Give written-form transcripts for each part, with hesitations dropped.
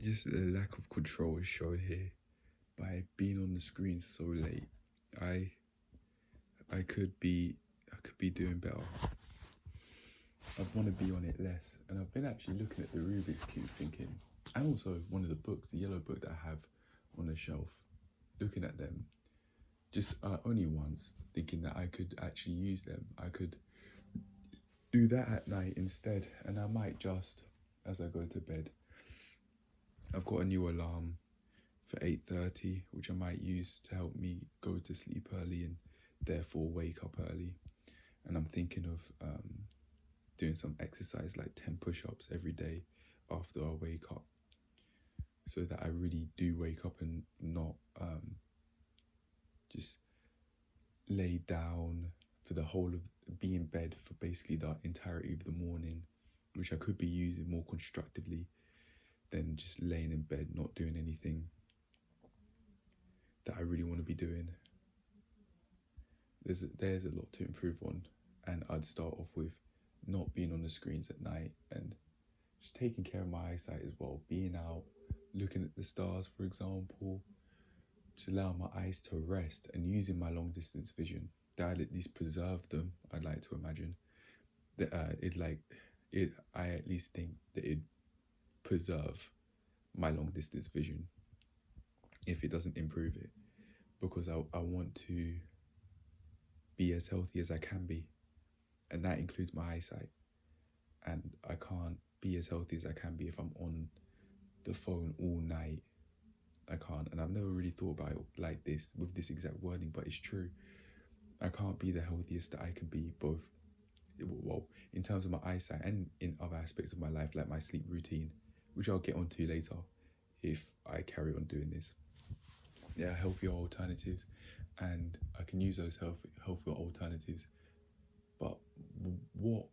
just a lack of control is shown here by being on the screen so late. I could be doing better. I want to be on it less, and I've been actually looking at the Rubik's Cube thinking, and also one of the books, the yellow book that I have on the shelf, looking at them just only once, thinking that I could actually use them. I could do that at night instead, and I might just, as I go to bed, I've got a new alarm for 8:30, which I might use to help me go to sleep early and therefore wake up early. And I'm thinking of doing some exercise like 10 push-ups every day after I wake up, so that I really do wake up and not just lay down for the whole of, be in bed for basically the entirety of the morning, which I could be using more constructively than just laying in bed not doing anything that I really want to be doing. There's a lot to improve on, and I'd start off with not being on the screens at night and just taking care of my eyesight as well, being out, looking at the stars, for example, to allow my eyes to rest, and using my long distance vision. That'd at least preserve them, I'd like to imagine. That I at least think that it'd preserve my long distance vision if it doesn't improve it, because I want to be as healthy as I can be, and that includes my eyesight. And I can't be as healthy as I can be if I'm on the phone all night. I can't, and I've never really thought about it like this with this exact wording, but it's true. I can't be the healthiest that I can be, both, well, in terms of my eyesight and in other aspects of my life, like my sleep routine, which I'll get onto later if I carry on doing this. There are healthier alternatives, and I can use those healthier alternatives. But what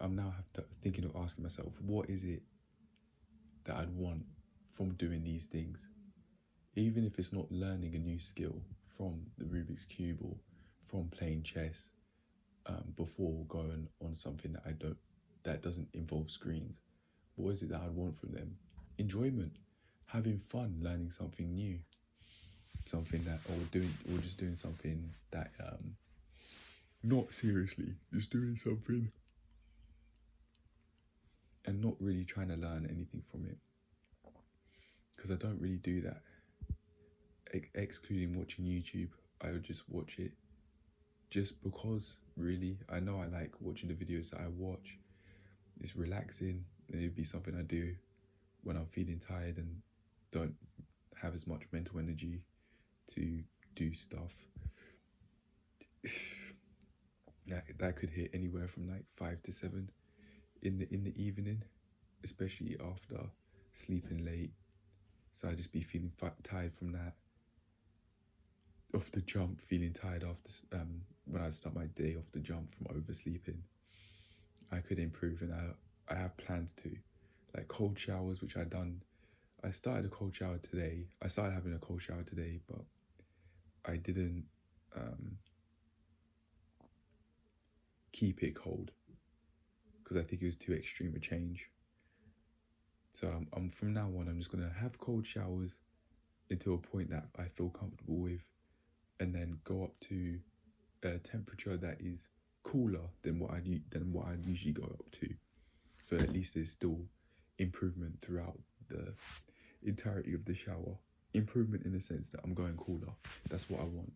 I'm now thinking of asking myself, what is it that I'd want from doing these things? Even if it's not learning a new skill from the Rubik's Cube or from playing chess, before going on something that doesn't involve screens. What is it that I'd want from them? Enjoyment, having fun, learning something new, something that, or just doing something that, not seriously, just doing something and not really trying to learn anything from it, because I don't really do that. Excluding watching YouTube, I would just watch it just because, really. I know I like watching the videos that I watch. It's relaxing, and it'd be something I do when I'm feeling tired and don't have as much mental energy to do stuff. That could hit anywhere from like 5 to 7 in the evening, especially after sleeping late. So I'd just be feeling tired from that. Off the jump, feeling tired after when I start my day off the jump from oversleeping. I could improve, and I have plans to, like cold showers, which I started a cold shower today. I started having a cold shower today, but I didn't keep it cold because I think it was too extreme a change. So I'm from now on, I'm just gonna have cold showers until a point that I feel comfortable with, and then go up to a temperature that is cooler than what I'd usually go up to. So at least there's still improvement throughout the entirety of the shower. Improvement in the sense that I'm going cooler. That's what I want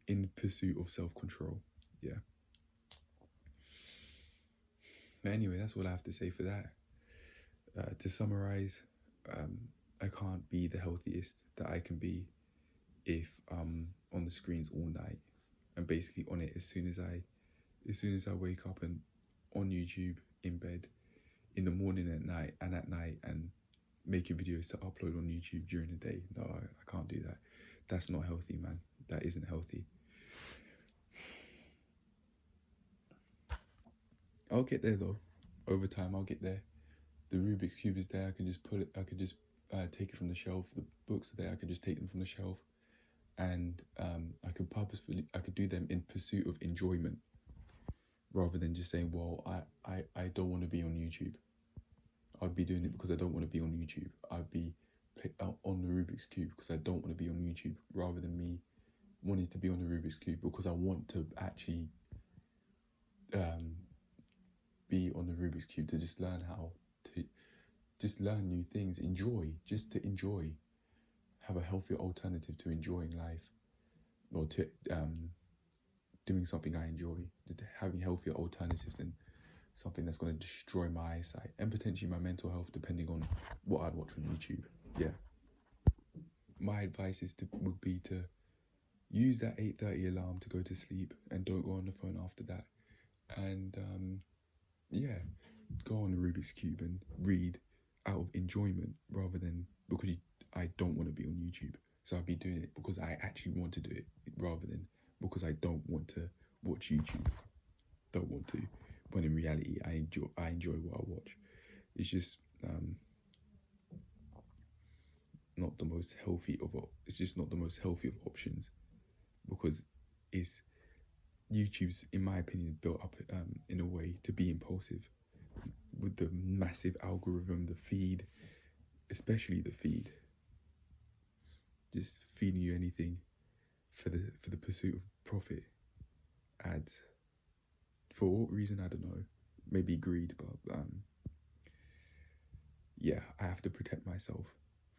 in pursuit of self-control. Yeah. But anyway, that's all I have to say for that. To summarize, I can't be the healthiest that I can be if I'm on the screens all night, and basically on it as soon as I wake up, and on YouTube, in bed, in the morning, at night, and making videos to upload on YouTube during the day. No, I can't do that. That's not healthy, man. That isn't healthy. I'll get there though. Over time, I'll get there. The Rubik's Cube is there. I can just take it from the shelf. The books are there. I can just take them from the shelf, and I could do them in pursuit of enjoyment, rather than just saying, well, I don't want to be on YouTube. I'd be doing it because I don't want to be on YouTube. I'd be on the Rubik's Cube because I don't want to be on YouTube, rather than me wanting to be on the Rubik's Cube because I want to actually be on the Rubik's Cube, to just learn how to just learn new things, just to enjoy, have a healthier alternative to enjoying life, or to doing something I enjoy, just having healthier alternatives than something that's going to destroy my eyesight and potentially my mental health, depending on what I'd watch on YouTube. Yeah. My advice would be to use that 8:30 alarm to go to sleep, and don't go on the phone after that. And yeah, go on the Rubik's Cube and read out of enjoyment, rather than because I don't want to be on YouTube. So I'd be doing it because I actually want to do it, rather than because I don't want to watch YouTube. Don't want to. When in reality, I enjoy what I watch. It's just not the most healthy of options, because YouTube's, in my opinion, built up in a way to be impulsive, with the massive algorithm, the feed, especially the feed, just feeding you anything for the pursuit of profit. Ads, for what reason, I don't know. Maybe greed, but yeah, I have to protect myself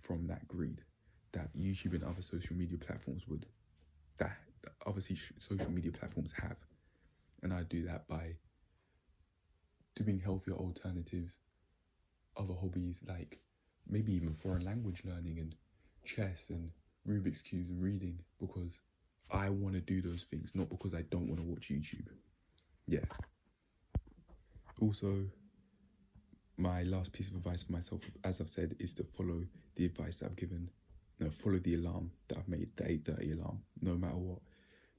from that greed that YouTube and other social media platforms have. And I do that by doing healthier alternatives, other hobbies, like maybe even foreign language learning and chess and Rubik's Cubes and reading, because I want to do those things, not because I don't want to watch YouTube. Yeah. Also, my last piece of advice for myself, as I've said, is to follow the advice that I've given. No, follow the alarm that I've made, the 8:30 alarm, no matter what.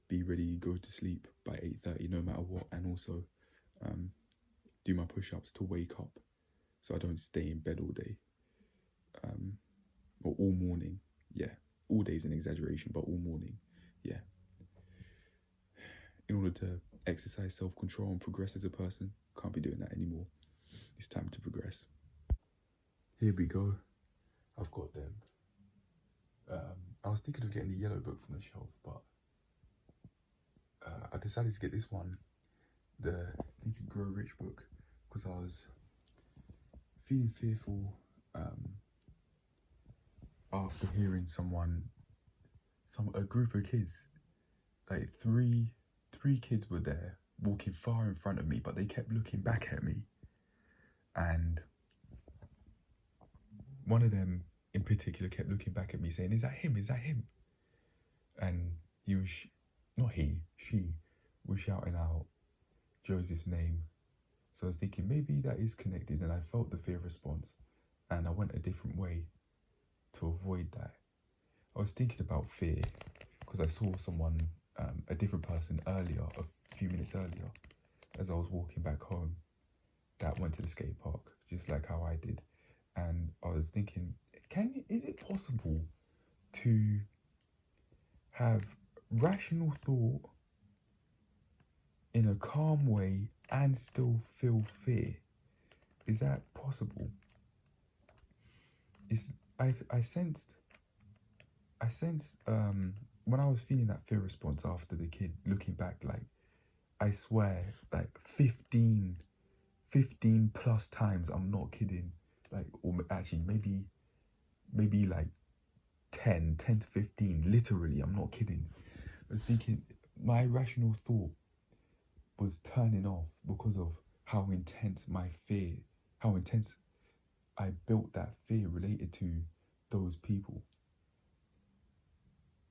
Be ready, go to sleep by 8:30, no matter what. And also do my push-ups to wake up, so I don't stay in bed all day. Or all morning. Yeah, all day is an exaggeration, but all morning. Yeah. In order to exercise self-control and progress as a person, can't be doing that anymore. It's time to progress. Here we go. I've got them. I was thinking of getting the yellow book from the shelf, but I decided to get this one, the Think and Grow Rich book, because I was feeling fearful after hearing a group of kids, like three kids were there walking far in front of me, but they kept looking back at me. And one of them in particular kept looking back at me saying, "Is that him? Is that him?" And she was shouting out Joseph's name. So I was thinking maybe that is connected, and I felt the fear response, and I went a different way to avoid that. I was thinking about fear because I saw someone, a different person a few minutes earlier, as I was walking back home, that went to the skate park, just like how I did. And I was thinking, is it possible to have rational thought in a calm way and still feel fear? Is that possible? I sensed when I was feeling that fear response after the kid looking back, like, I swear, like 15 plus times, I'm not kidding, like, or actually maybe like 10 to 15, literally, I'm not kidding. I was thinking my rational thought was turning off because of how intense I built that fear related to those people.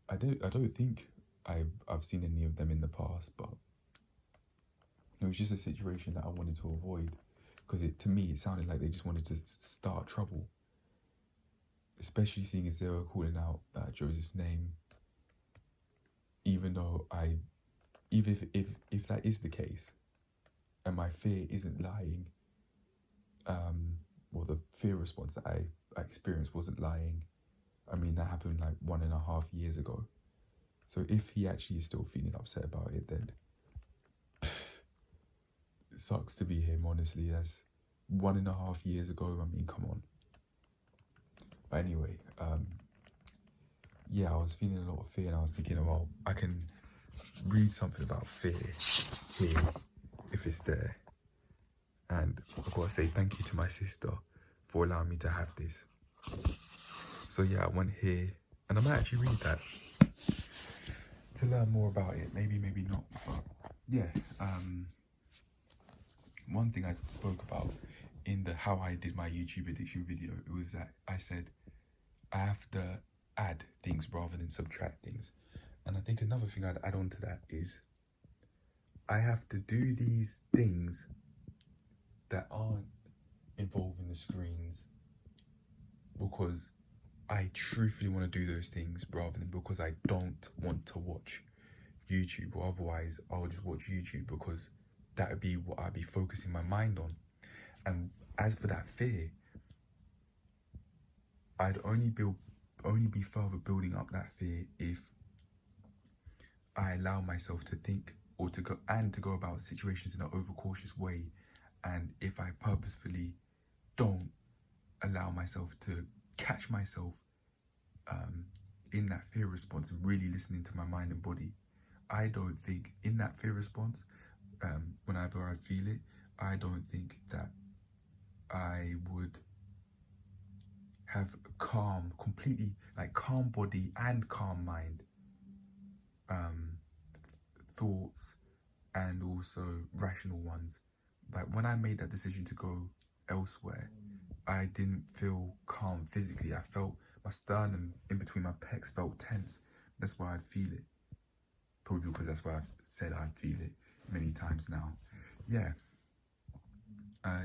I don't think I've seen any of them in the past, but it was just a situation that I wanted to avoid, because to me it sounded like they just wanted to start trouble, especially seeing as they were calling out Joseph's name. Even though if that is the case, and my fear isn't lying, well, the fear response that I experienced wasn't lying. I mean, that happened like 1.5 years ago. So if he actually is still feeling upset about it, then it sucks to be him, honestly. 1.5 years ago. I mean, come on. But anyway, yeah, I was feeling a lot of fear, and I was thinking, well, I can read something about fear here if it's there. And I've got to say thank you to my sister for allowing me to have this. So yeah, I went here, and I might actually read that to learn more about it. Maybe not. But yeah, one thing I spoke about in the how I did my YouTube addiction video, it was that I said I have to add things rather than subtract things. And I think another thing I'd add on to that is I have to do these things that aren't involving the screens because I truthfully want to do those things rather than because I don't want to watch YouTube, or otherwise I'll just watch YouTube because that would be what I'd be focusing my mind on. And as for that fear, I'd only be further building up that fear if I allow myself to think or to go about situations in an overcautious way, and if I purposefully don't allow myself to catch myself in that fear response and really listening to my mind and body. I don't think in that fear response, whenever I feel it, I don't think that I would have calm, completely like calm body and calm mind, thoughts, and also rational ones. Like when I made that decision to go elsewhere, I didn't feel calm physically. I felt my sternum in between my pecs felt tense. That's why I'd feel it. Probably because that's why I've said I'd feel it many times now. Yeah.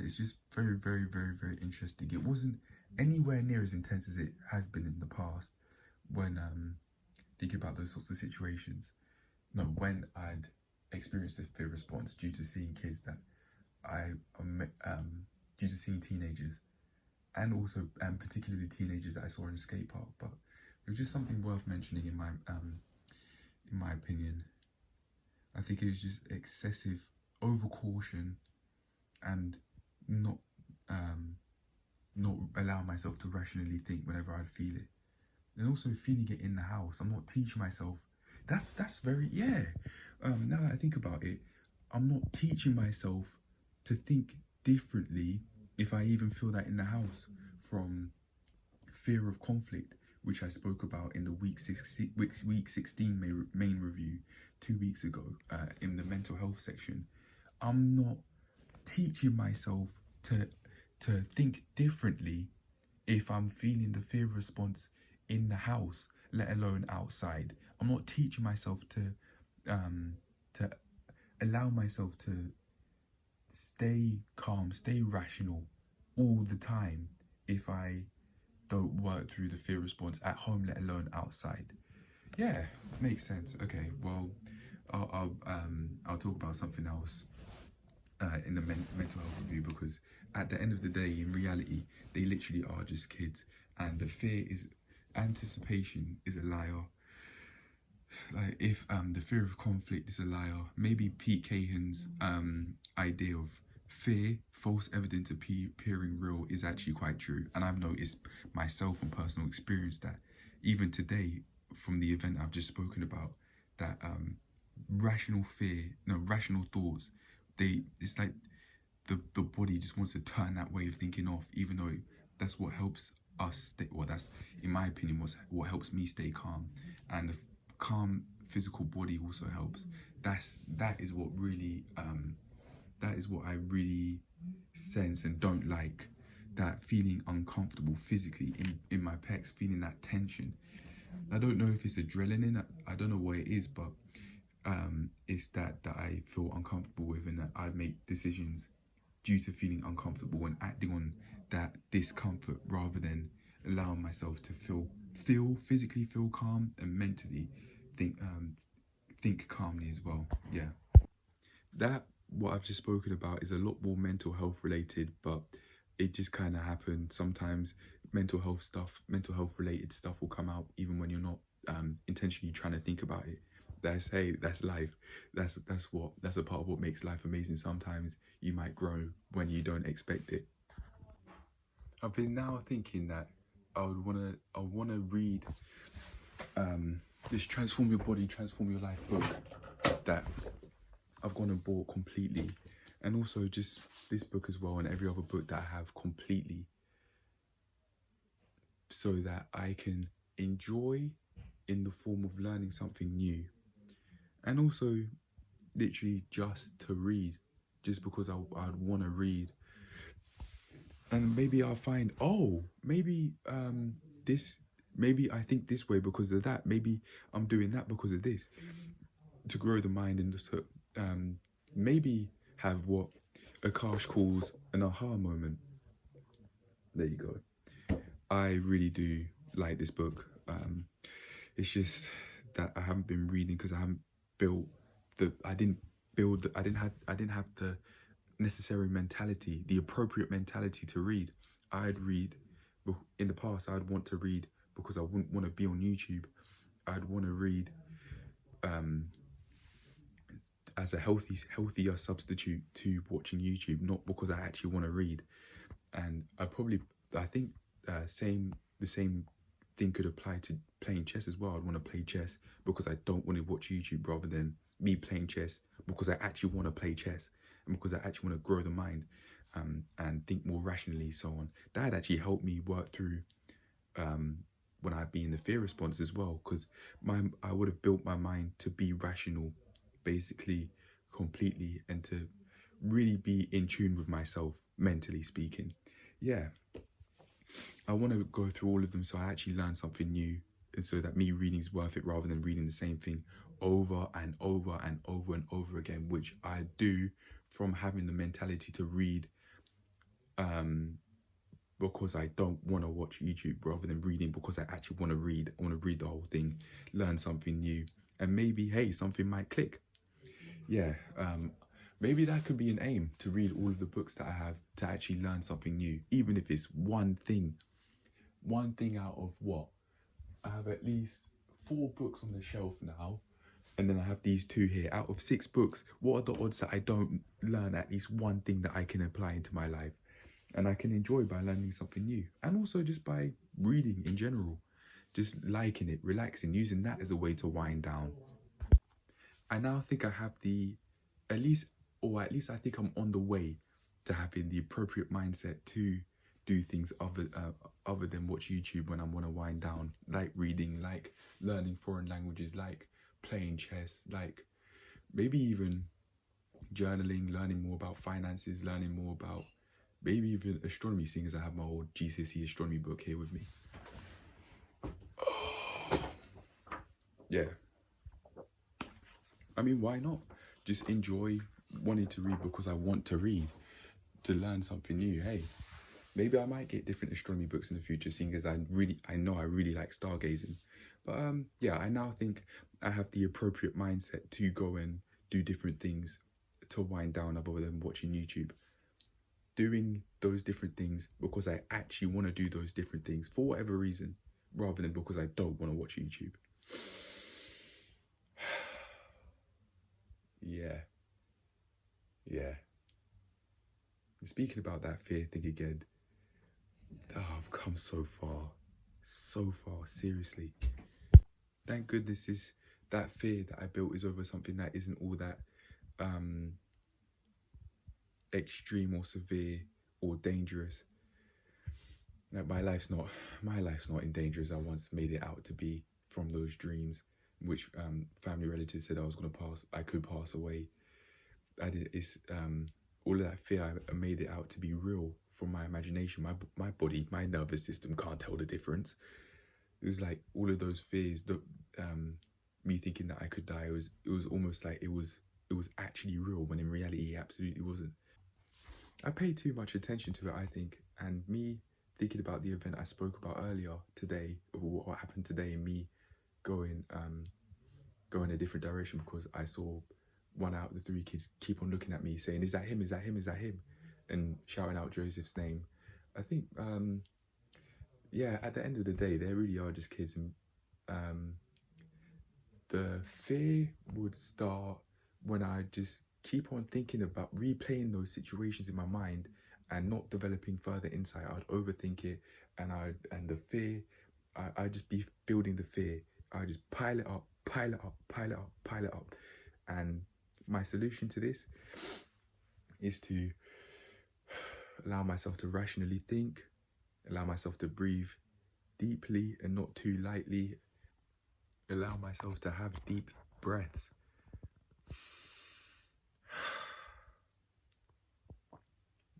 It's just very, very, very, very interesting. It wasn't anywhere near as intense as it has been in the past when thinking about those sorts of situations. No, when I'd experienced this fear response due to seeing kids that due to seeing teenagers, and also particularly teenagers that I saw in a skate park. But it was just something worth mentioning in my opinion. I think it was just excessive overcaution and not allow myself to rationally think whenever I feel it, and also feeling it in the house. I'm not teaching myself. That's very, yeah. Now that I think about it, I'm not teaching myself to think differently if I even feel that in the house, from fear of conflict, which I spoke about in the week 16 main review 2 weeks ago in the mental health section. I'm not teaching myself to think differently if I'm feeling the fear response in the house, let alone outside. I'm not teaching myself to allow myself to stay calm, stay rational all the time if I don't work through the fear response at home, let alone outside. Yeah, makes sense. Okay, well, I'll talk about something else in the mental health review, because at the end of the day, in reality, they literally are just kids, and the fear is anticipation is a liar. Like if the fear of conflict is a liar, maybe Pete Cahan's idea of fear, false evidence appearing real, is actually quite true. And I've noticed myself from personal experience that even today, from the event I've just spoken about, that rational thoughts, it's like the body just wants to turn that way of thinking off, even though that's what helps us stay, well, that's in my opinion what helps me stay calm. And the calm physical body also helps. That is what I really sense and don't like, that feeling uncomfortable physically in my pecs, feeling that tension. I don't know if it's adrenaline, I don't know what it is, but it's that I feel uncomfortable with, and that I make decisions due to feeling uncomfortable and acting on that discomfort rather than allowing myself to physically feel calm and mentally think calmly as well. Yeah, that what I've just spoken about is a lot more mental health related, but it just kind of happened. Sometimes mental health related stuff will come out even when you're not intentionally trying to think about it. That's life. That's a part of what makes life amazing. Sometimes you might grow when you don't expect it. I've been now thinking that I wanna read this Transform Your Body, Transform Your Life book that I've gone and bought completely, and also just this book as well, and every other book that I have completely, so that I can enjoy in the form of learning something new, and also literally just to read, just because I'd want to read. And maybe I'll find, oh, maybe maybe I think this way because of that. Maybe I'm doing that because of this, to grow the mind, and to maybe have what Akash calls an aha moment. There you go. I really do like this book. It's just that I haven't been reading because I haven't built I didn't have the necessary mentality, the appropriate mentality to read. I'd read in the past. I'd want to read because I wouldn't want to be on YouTube. I'd want to read as a healthier substitute to watching YouTube, not because I actually want to read. And I think the same thing could apply to playing chess as well. I'd want to play chess because I don't want to watch YouTube, rather than me playing chess because I actually want to play chess, and because I actually want to grow the mind and think more rationally, so on. That had actually helped me work through when I'd be in the fear response as well, because I would have built my mind to be rational, basically, completely, and to really be in tune with myself, mentally speaking. Yeah, I want to go through all of them so I actually learn something new, and so that me reading is worth it, rather than reading the same thing over and over and over and over again, which I do from having the mentality to read because I don't want to watch YouTube, rather than reading because I actually want to read. I want to read the whole thing, learn something new, and maybe, hey, something might click. Yeah, maybe that could be an aim, to read all of the books that I have, to actually learn something new, even if it's one thing out of what? I have at least 4 books on the shelf now, and then I have these 2 here. Out of 6 books, what are the odds that I don't learn at least one thing that I can apply into my life, and I can enjoy by learning something new, and also just by reading in general, just liking it, relaxing, using that as a way to wind down. I now think I have at least I think I'm on the way to having the appropriate mindset to do things other than watch YouTube when I want to wind down, like reading, like learning foreign languages, like playing chess, like maybe even journaling, learning more about finances, learning more about maybe even astronomy, seeing as I have my old GCSE astronomy book here with me. Yeah. I mean, why not? Just enjoy wanting to read because I want to read, to learn something new. Hey, maybe I might get different astronomy books in the future, seeing as I know I really like stargazing. But yeah, I now think I have the appropriate mindset to go and do different things to wind down, other than watching YouTube. Doing those different things because I actually want to do those different things for whatever reason, rather than because I don't want to watch YouTube. Yeah. Speaking about that fear thing again, I've come so far, seriously. Thank goodness that fear that I built is over something that isn't all that extreme or severe or dangerous. Like my life's not in danger as I once made it out to be from those dreams, which family relatives said I could pass away. All of that fear, I made it out to be real from my imagination. My body, my nervous system can't tell the difference. It was like all of those fears, that me thinking that I could die, it was almost like it was actually real, when in reality it absolutely wasn't. I paid too much attention to it, I think, and me thinking about the event I spoke about earlier today, or what happened today, and me going a different direction because I saw one out of the 3 kids keep on looking at me saying, is that him, is that him, is that him, and shouting out Joseph's name. I think yeah, at the end of the day, they really are just kids, and the fear would start when I just keep on thinking about replaying those situations in my mind and not developing further insight. I'd overthink it, and the fear, I'd just be building the fear. I just pile it up, pile it up, pile it up, pile it up. And my solution to this is to allow myself to rationally think, allow myself to breathe deeply and not too lightly, allow myself to have deep breaths.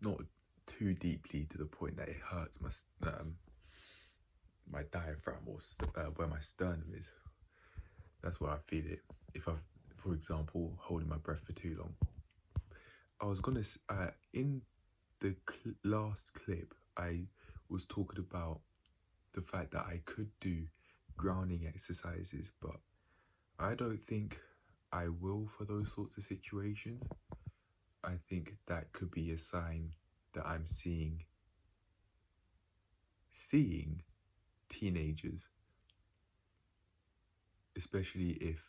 Not too deeply to the point that it hurts my diaphragm or where my sternum is. That's where I feel it. If I've, for example, holding my breath for too long. I was gonna in the last clip, I was talking about the fact that I could do grounding exercises, but I don't think I will for those sorts of situations. I think that could be a sign that I'm seeing teenagers, especially if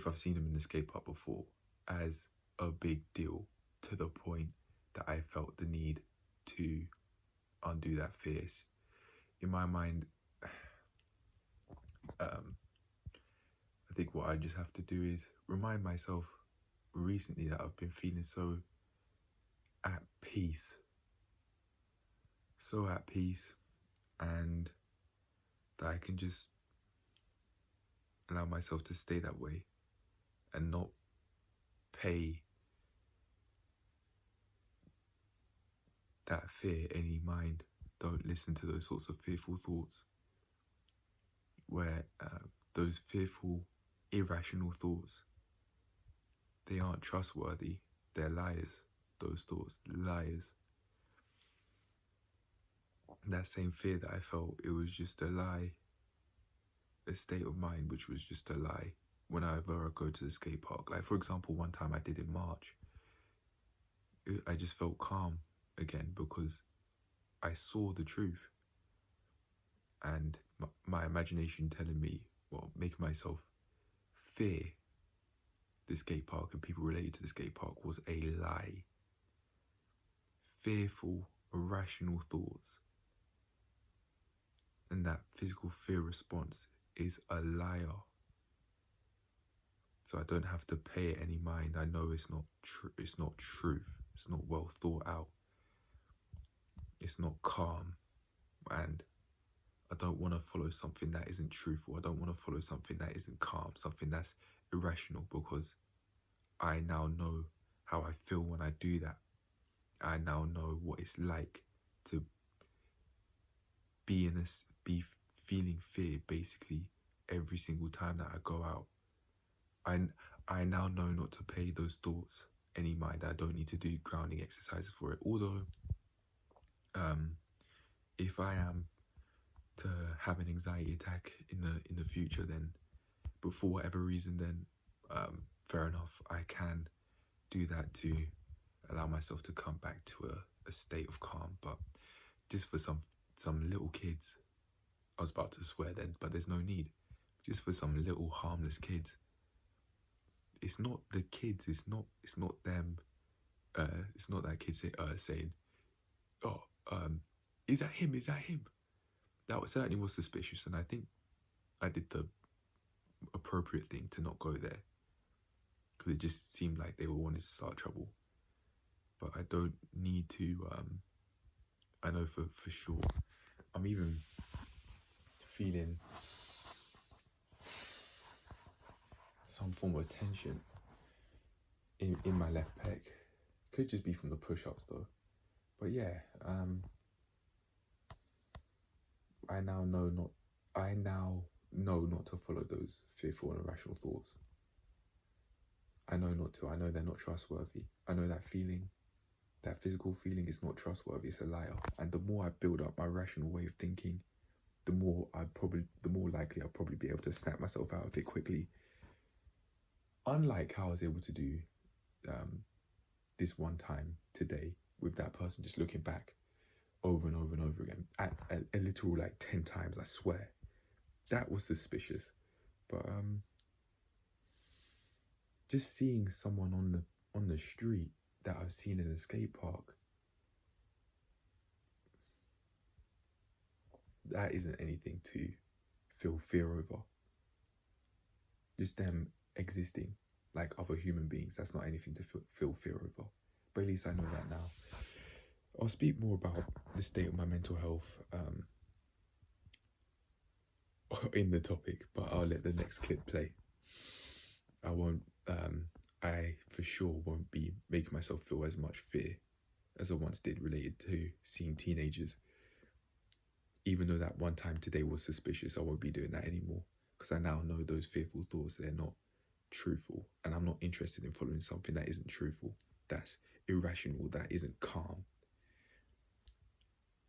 I've seen them in the skate park before, as a big deal, to the point that I felt the need to undo that fear. In my mind, I think what I just have to do is remind myself recently that I've been feeling so at peace, and that I can just allow myself to stay that way and not pay that fear any mind. Don't listen to those sorts of fearful thoughts, where those fearful, irrational thoughts, they aren't trustworthy. They're liars. Those thoughts, liars. That same fear that I felt, it was just a lie. A state of mind which was just a lie. Whenever I go to the skate park, like for example, one time I did in March, I just felt calm again because I saw the truth, and my imagination telling me, well, making myself fear the skate park and people related to the skate park was a lie. Fearful, irrational thoughts, and that physical fear response is a liar. So I don't have to pay it any mind. I know it's not it's not truth. It's not well thought out. It's not calm. And I don't want to follow something that isn't truthful. I don't want to follow something that isn't calm, something that's irrational, because I now know how I feel when I do that. I now know what it's like to be feeling fear basically every single time that I go out. I now know not to pay those thoughts any mind. I don't need to do grounding exercises for it. Although, if I am to have an anxiety attack in the future, then, but for whatever reason, then fair enough, I can do that to allow myself to come back to a state of calm. But just for some little kids, I was about to swear then, but there's no need. Just for some little harmless kids. It's not the kids. It's not them. It's not that kid saying, "Oh, is that him? Is that him?" That certainly was suspicious, and I think I did the appropriate thing to not go there, because it just seemed like they were wanting to start trouble. But I don't need to. I know for sure. I'm even feeling some form of tension in my left pec. Could just be from the push-ups though. But yeah, I now know not to follow those fearful and irrational thoughts. I know not to. I know they're not trustworthy. I know that feeling, that physical feeling, is not trustworthy. It's a liar. And the more I build up my rational way of thinking, the more likely I'll probably be able to snap myself out of it quickly. Unlike how I was able to do this one time today with that person, just looking back over and over and over again, at a literal like 10 times, I swear. That was suspicious. But just seeing someone on the street that I've seen in a skate park, that isn't anything to feel fear over. Just them existing like other human beings, that's not anything to feel fear over. But at least I know that now. I'll speak more about the state of my mental health in the topic, but I'll let the next clip play. I won't, I for sure won't be making myself feel as much fear as I once did related to seeing teenagers. Even though that one time today was suspicious, I won't be doing that anymore, because I now know those fearful thoughts, they're not truthful, and I'm not interested in following something that isn't truthful, that's irrational, that isn't calm.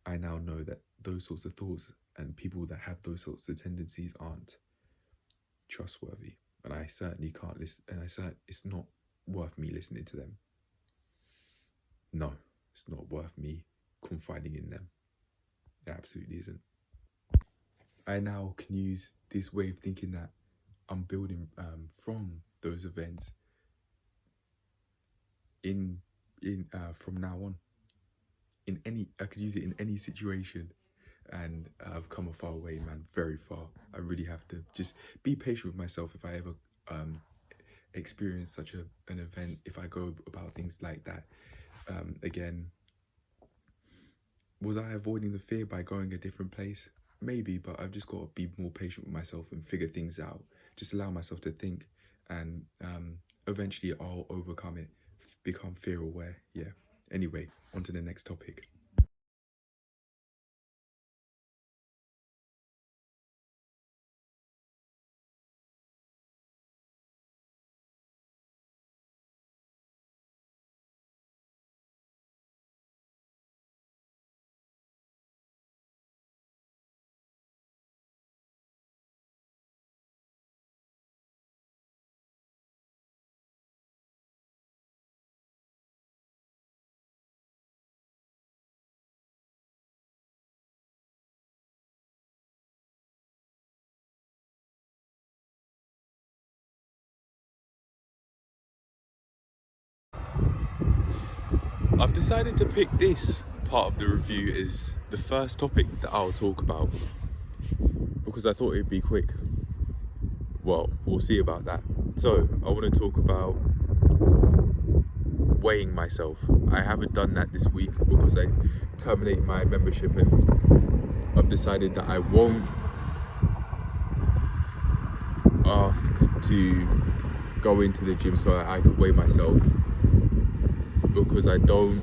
I now know that those sorts of thoughts and people that have those sorts of tendencies aren't trustworthy, and I certainly can't listen, and it's not worth me listening to them. No, it's not worth me confiding in them. It absolutely isn't. I now can use this way of thinking that I'm building from those events from now on. I could use it in any situation, and I've come a far way, man, very far. I really have to just be patient with myself if I ever experience such an event, if I go about things like that again. Was I avoiding the fear by going a different place? Maybe, but I've just got to be more patient with myself and figure things out. Just allow myself to think, and eventually I'll overcome it, become fear aware. Yeah. Anyway, on to the next topic. I've decided to pick this part of the review as the first topic that I'll talk about, because I thought it'd be quick. Well, we'll see about that. So I want to talk about weighing myself. I haven't done that this week because I terminated my membership, and I've decided that I won't ask to go into the gym so that I could weigh myself, because I don't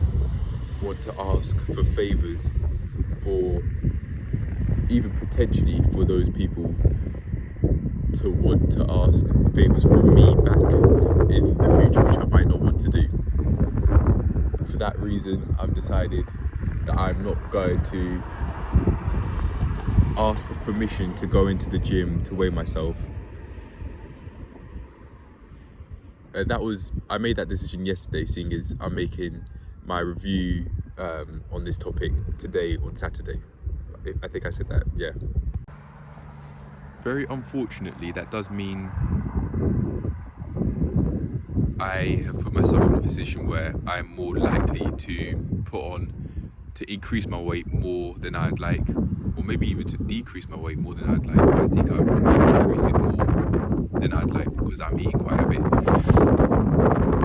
want to ask for favors for, even potentially for those people to want to ask favors from me back in the future, which I might not want to do. For that reason, I've decided that I'm not going to ask for permission to go into the gym to weigh myself. I made that decision yesterday, seeing as I'm making my review on this topic today on Saturday. I think I said that, yeah. Very unfortunately, that does mean I have put myself in a position where I'm more likely to increase my weight more than I'd like, or maybe even to decrease my weight more than I'd like. I think I want to decrease it more than I'd like, because I'm eating quite a bit.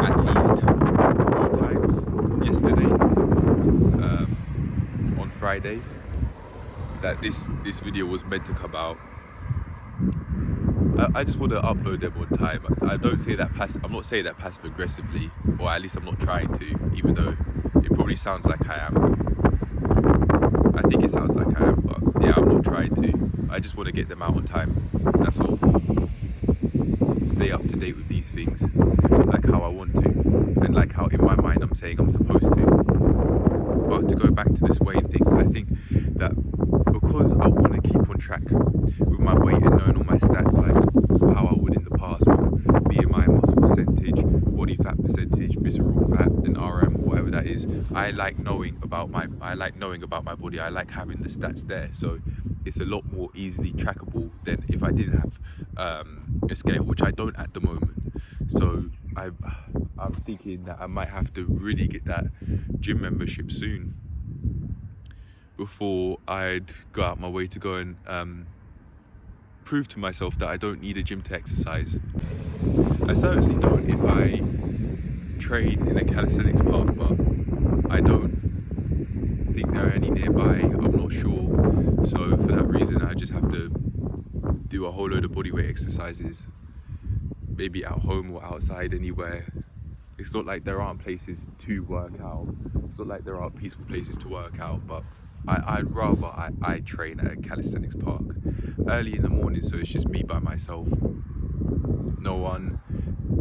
At least 4 times yesterday, on Friday, that this video was meant to come out. I just want to upload them on time. I don't say that I'm not saying that passive aggressively, or at least I'm not trying to, even though it probably sounds like I am. I think it sounds like I am, but yeah, I'm not trying to. I just want to get them out on time, that's all. Stay up to date with these things, like how I want to, and like how in my mind I'm saying I'm supposed to. But to go back to this weight thing, I think that because I want to keep on track with my weight and knowing all my stats, like how I would in the past with BMI, muscle percentage, body fat percentage, visceral fat, and RM, whatever that is. I like knowing about my body. I like having the stats there, so it's a lot more easily trackable than if I did have a scale, which I don't at the moment. So I'm thinking that I might have to really get that gym membership soon before I'd go out my way to go and prove to myself that I don't need a gym to exercise. I certainly don't if I train in a calisthenics park, but I don't think there are any nearby. I'm not sure. So for that reason, I just have to do a whole load of bodyweight exercises, maybe at home or outside, anywhere. It's not like there aren't places to work out. It's not like there aren't peaceful places to work out, but I'd rather I train at a calisthenics park early in the morning, so it's just me by myself. No one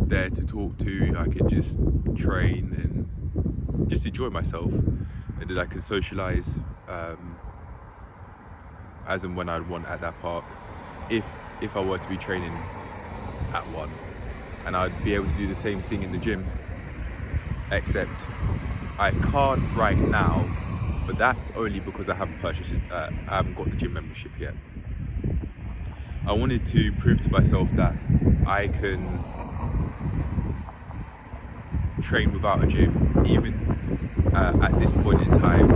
there to talk to. I can just train and just enjoy myself, and then I can socialise as and when I'd want at that park, if I were to be training at one. And I'd be able to do the same thing in the gym, except I can't right now, but that's only because I haven't purchased it. I haven't got the gym membership yet. I wanted to prove to myself that I can train without a gym, even at this point in time,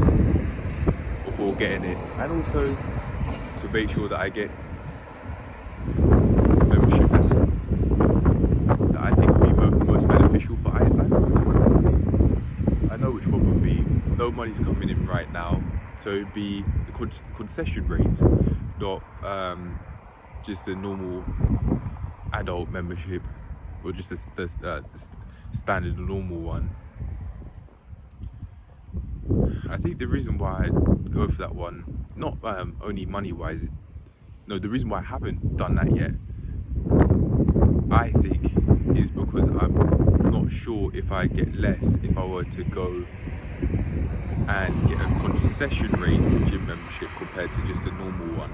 before getting it, and also to make sure that I get membership that I think will be most beneficial. But I know which one would be. No money's coming in right now, so it'd be the concession rates, not just a normal adult membership, or just the standard normal one. I think the reason why I go for that one, not only money wise, no, the reason why I haven't done that yet, I think, is because I'm not sure if I get less if I were to go and get a concession rates gym membership compared to just a normal one.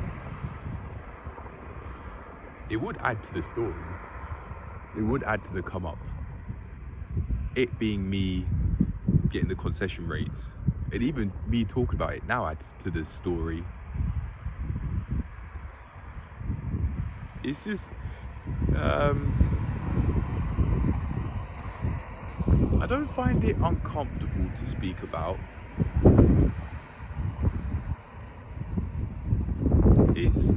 It would add to the story. It would add to the come up. It being me getting the concession rates, and even me talking about it now adds to the story. It's just I don't find it uncomfortable to speak about. It's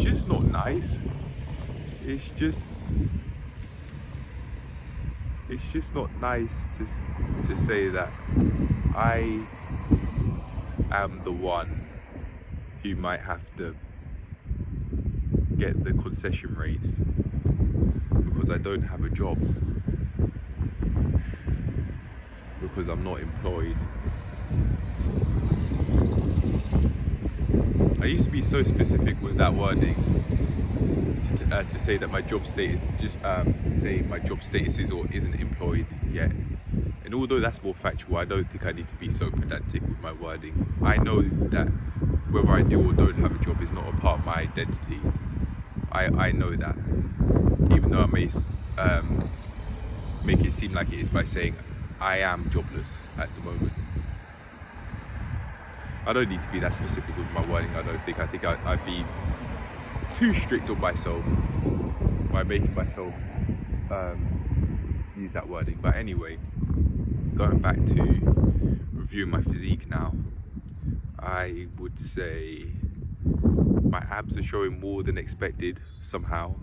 just not nice. It's just not nice to say that I am the one who might have to get the concession rates because I don't have a job, because I'm not employed. I used to be so specific with that wording to say that my job status, say my job status is or isn't employed yet. And although that's more factual, I don't think I need to be so pedantic with my wording. I know that whether I do or don't have a job is not a part of my identity. I know that, even though I may make it seem like it is by saying I am jobless at the moment. I don't need to be that specific with my wording, I don't think. I think I'd be too strict on myself by making myself use that wording. But anyway, going back to reviewing my physique now, I would say my abs are showing more than expected somehow.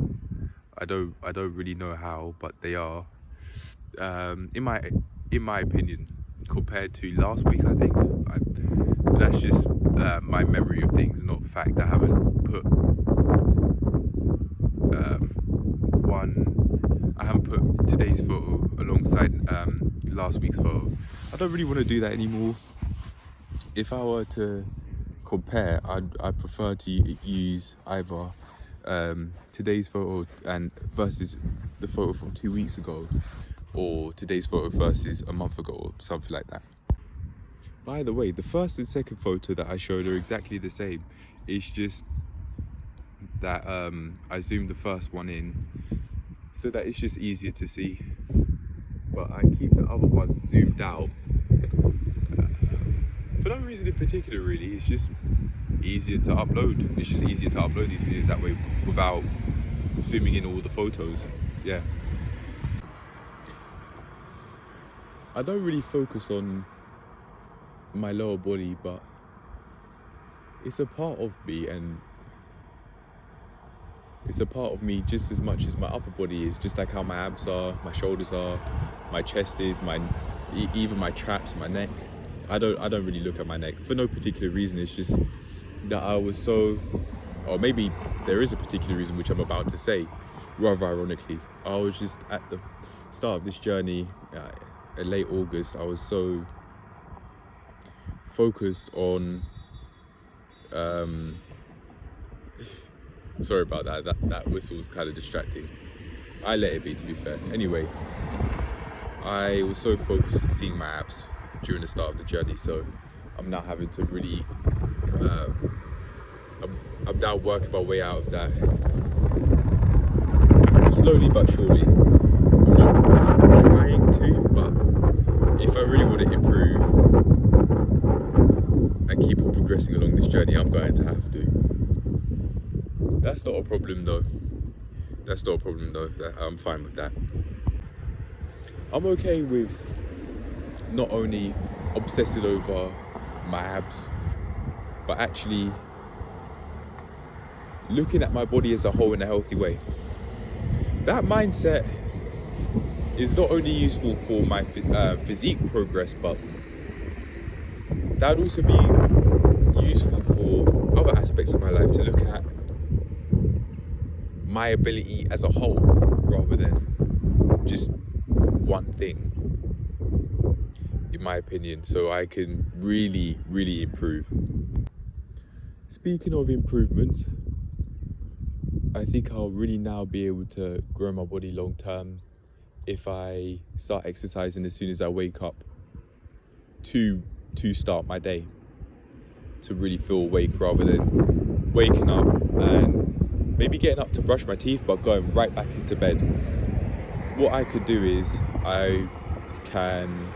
I don't really know how, but they are. In my opinion, compared to last week, I think. But that's just my memory of things, not fact. I haven't put today's photo alongside last week's photo. I don't really want to do that anymore. If I were to compare, I'd prefer to use either today's photo and versus the photo from 2 weeks ago, or today's photo versus a month ago, or something like that. By the way, the first and second photo that I showed are exactly the same. It's just that I zoomed the first one in so that it's just easier to see, but I keep the other one zoomed out for no reason in particular really. It's just easier to upload. It's just easier to upload these videos that way without zooming in all the photos. yeah. I don't really focus on my lower body, but it's a part of me, and it's a part of me just as much as my upper body is, just like how my abs are, my shoulders are, my chest is, even my traps, my neck. I don't really look at my neck for no particular reason. It's just that I was so, or maybe there is a particular reason which I'm about to say, rather ironically. I was just at the start of this journey, in late August, I was so focused on, sorry about that whistle was kind of distracting. I let it be, to be fair. Anyway, I was so focused on seeing my abs during the start of the journey, so I'm now having to really, I'm now working my way out of that, slowly but surely. I'm not trying to, but if I really want to improve and keep on progressing along this journey, I'm going to have to. That's not a problem though. I'm fine with that. I'm okay with not only obsessing over my abs, but actually looking at my body as a whole in a healthy way. That mindset is not only useful for my physique progress, but that would also be useful for other aspects of my life, to look at my ability as a whole rather than just one thing, in my opinion, so I can really improve. Speaking of improvement, I think I'll really now be able to grow my body long term if I start exercising as soon as I wake up to start my day, to really feel awake rather than waking up and maybe getting up to brush my teeth but going right back into bed. What I could do is I can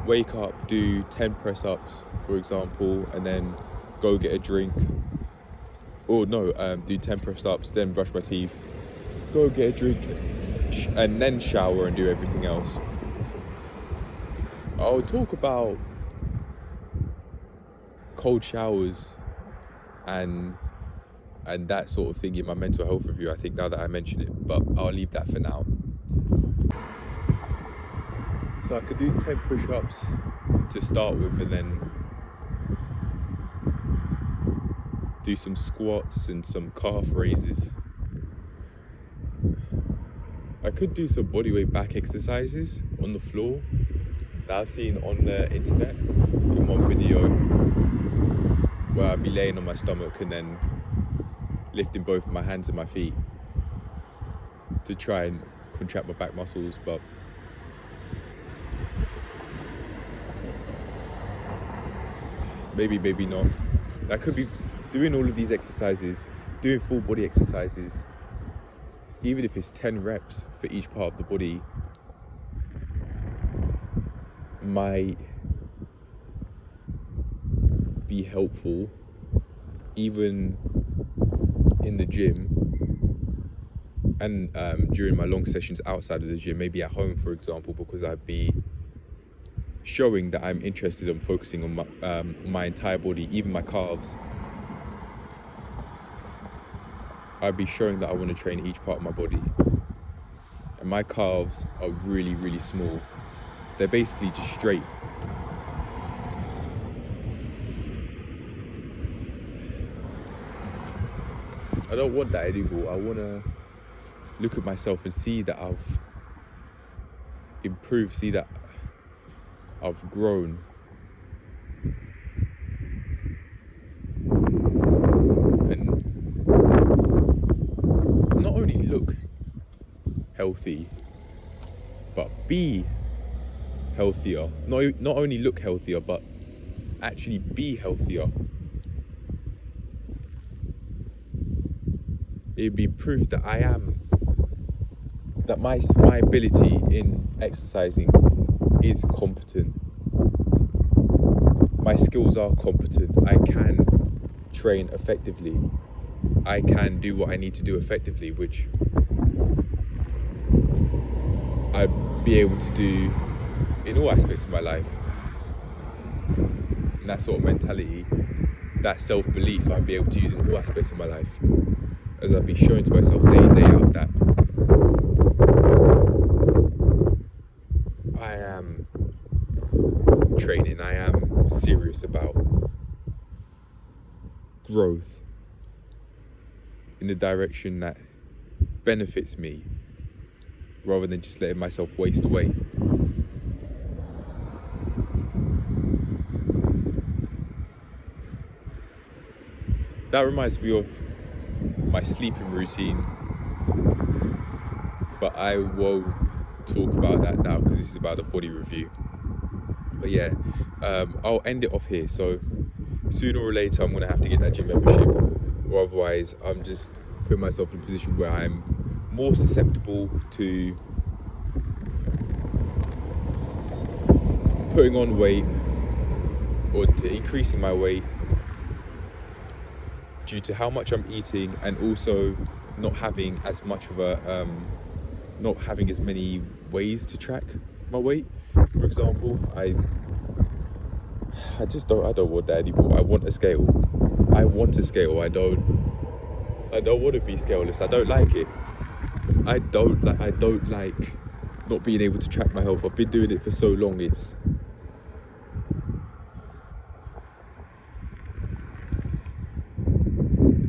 wake up, do 10 press-ups for example, and then go get a drink, or no, do 10 press-ups, then brush my teeth, go get a drink, and then shower and do everything else. I'll talk about cold showers and that sort of thing in my mental health review, I think, now that I mention it, but I'll leave that for now. So I could do 10 push-ups to start with, and then do some squats and some calf raises. I could do some bodyweight back exercises on the floor that I've seen on the internet in one video, where I'd be laying on my stomach and then lifting both my hands and my feet to try and contract my back muscles, but maybe not. I could be doing all of these exercises, doing full body exercises, even if it's 10 reps for each part of the body, might be helpful even in the gym and during my long sessions outside of the gym, maybe at home for example, because I'd be showing that I'm interested in focusing on my entire body, even my calves. I'd be showing that I want to train each part of my body. And my calves are really small. They're basically just straight. I don't want that anymore. I want to look at myself and see that I've improved, see that I've grown. And not only look healthy, but be healthier. Not only look healthier, but actually be healthier. It'd be proof that that my ability in exercising is competent. My skills are competent. I can train effectively. I can do what I need to do effectively, which I'd be able to do in all aspects of my life. And that sort of mentality, that self-belief, I'd be able to use in all aspects of my life, as I'd be showing to myself day in, day out that I am training, I am serious about growth in the direction that benefits me, rather than just letting myself waste away. That reminds me of my sleeping routine, but I won't talk about that now because this is about the body review. But yeah, I'll end it off here. So sooner or later I'm gonna have to get that gym membership, or otherwise I'm just putting myself in a position where I'm more susceptible to putting on weight or to increasing my weight due to how much I'm eating, and also not having as much of a not having as many ways to track my weight. For example, I don't want that anymore. I want a scale. I don't want to be scaleless. I don't like it. I don't like not being able to track my health. I've been doing it for so long.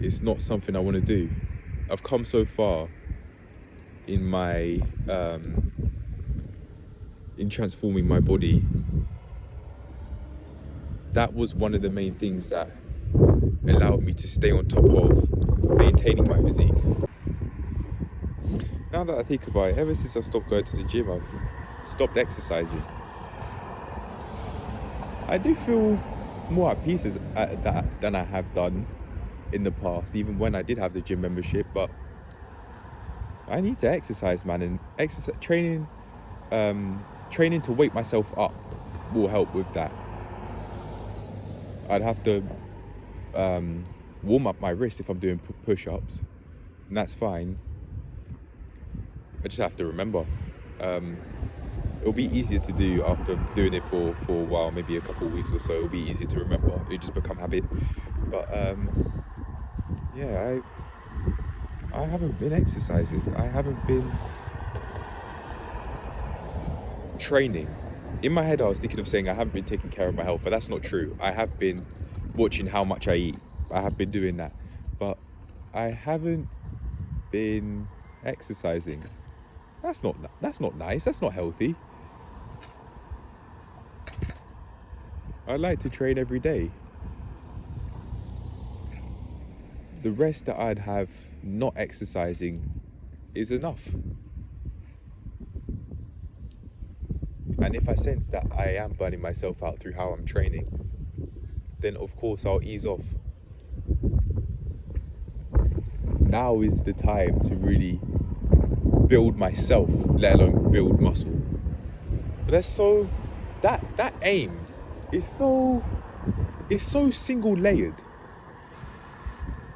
It's not something I want to do. I've come so far in my in transforming my body. That was one of the main things that allowed me to stay on top of maintaining my physique. Now that I think about it, ever since I stopped going to the gym, I've stopped exercising. I do feel more at peace than I have done in the past, even when I did have the gym membership. But I need to exercise, man, and training to wake myself up will help with that. I'd have to warm up my wrist if I'm doing push-ups, and that's fine. I just have to remember. It'll be easier to do after doing it for a while, maybe a couple of weeks or so. It'll be easier to remember. It'll just become habit. But yeah, I haven't been exercising. I haven't been training. In my head, I was thinking of saying I haven't been taking care of my health, but that's not true. I have been watching how much I eat. I have been doing that, but I haven't been exercising. That's not nice. That's not healthy. I like to train every day. The rest that I'd have not exercising is enough. And if I sense that I am burning myself out through how I'm training, then of course I'll ease off. Now is the time to really build myself, let alone build muscle. But that aim is so single layered.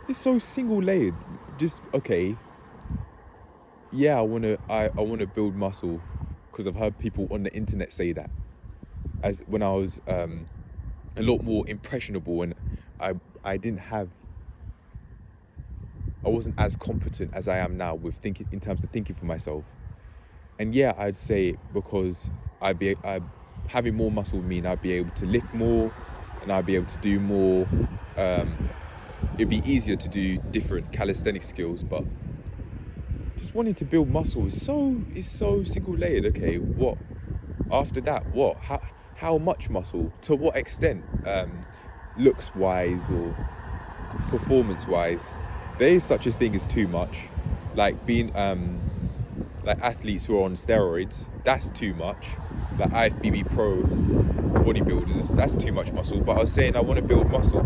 It's so single layered. Just okay. Yeah, I wanna build muscle because I've heard people on the internet say that. As when I was a lot more impressionable, and I wasn't as competent as I am now with thinking, in terms of thinking for myself. And yeah, I'd say because having more muscle would mean I'd be able to lift more, and I'd be able to do more. It'd be easier to do different calisthenic skills, but just wanting to build muscle is so single layered. Okay, what after that? What? How much muscle? To what extent? Looks wise or performance wise, there is such a thing as too much. Like being like athletes who are on steroids, that's too much. Like IFBB pro bodybuilders, that's too much muscle. But I was saying I want to build muscle.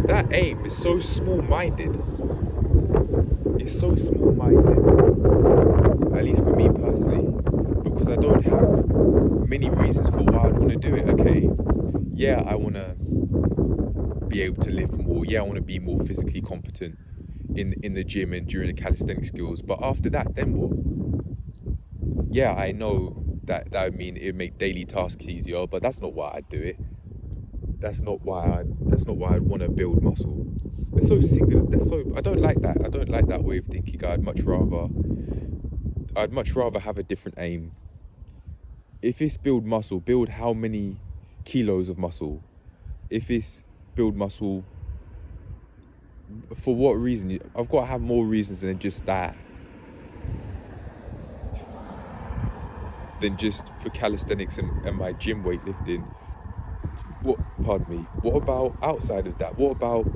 That aim is so small-minded. It's so small-minded, at least for me personally, because I don't have many reasons for why I want to do it. Okay, yeah, I want to be able to lift more. Yeah, I want to be more physically competent. in the gym and during the calisthenic skills. But after that, then what? Yeah, I know that would mean it would make daily tasks easier, but that's not why I'd do it. That's not why I'd want to build muscle. They're so singular. I don't like that. I don't like that way of thinking. I'd much rather have a different aim. If it's build muscle, build how many kilos of muscle. If it's build muscle, for what reason? I've got to have more reasons than just that. Than just for calisthenics and my gym weightlifting. Pardon me. What about outside of that? What about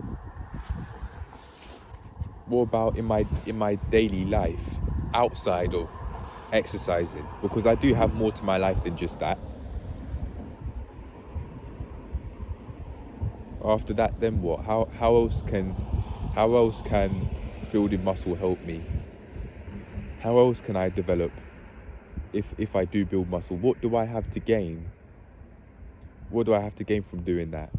in my daily life outside of exercising? Because I do have more to my life than just that. After that, then what? How else can building muscle help me? How else can I develop if I do build muscle? What do I have to gain? What do I have to gain from doing that?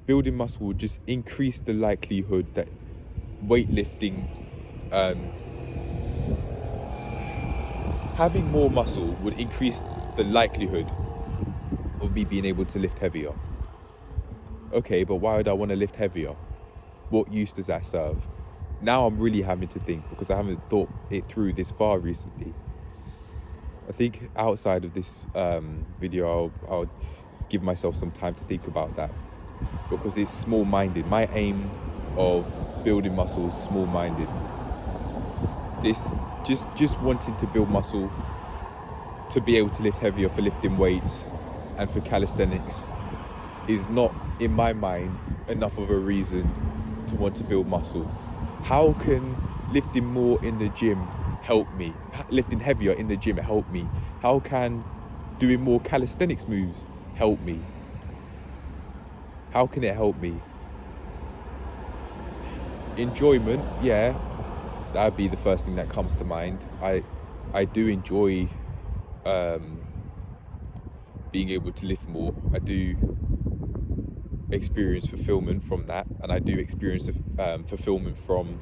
Building muscle will just increase the likelihood that weightlifting, having more muscle would increase the likelihood of me being able to lift heavier. Okay, but why would I want to lift heavier? What use does that serve? Now I'm really having to think, because I haven't thought it through this far recently. I think outside of this video, I'll give myself some time to think about that, because it's small-minded. My aim of building muscle is small-minded. This just wanting to build muscle to be able to lift heavier for lifting weights and for calisthenics is not, in my mind, enough of a reason to want to build muscle. How can lifting more in the gym help me? Lifting heavier in the gym help me? How can doing more calisthenics moves help me? How can it help me? Enjoyment, yeah, that'd be the first thing that comes to mind. I do enjoy being able to lift more. I do experience fulfillment from that, and I do experience fulfillment from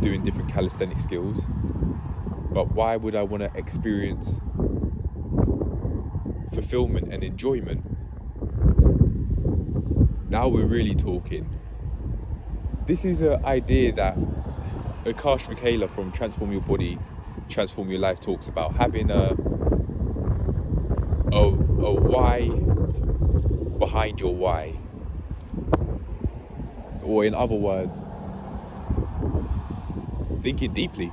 doing different calisthenic skills. But why would I want to experience fulfillment and enjoyment? Now we're really talking. This is an idea that Akash Vikela from Transform Your Body, Transform Your Life talks about, having a why behind your why. Or in other words, thinking deeply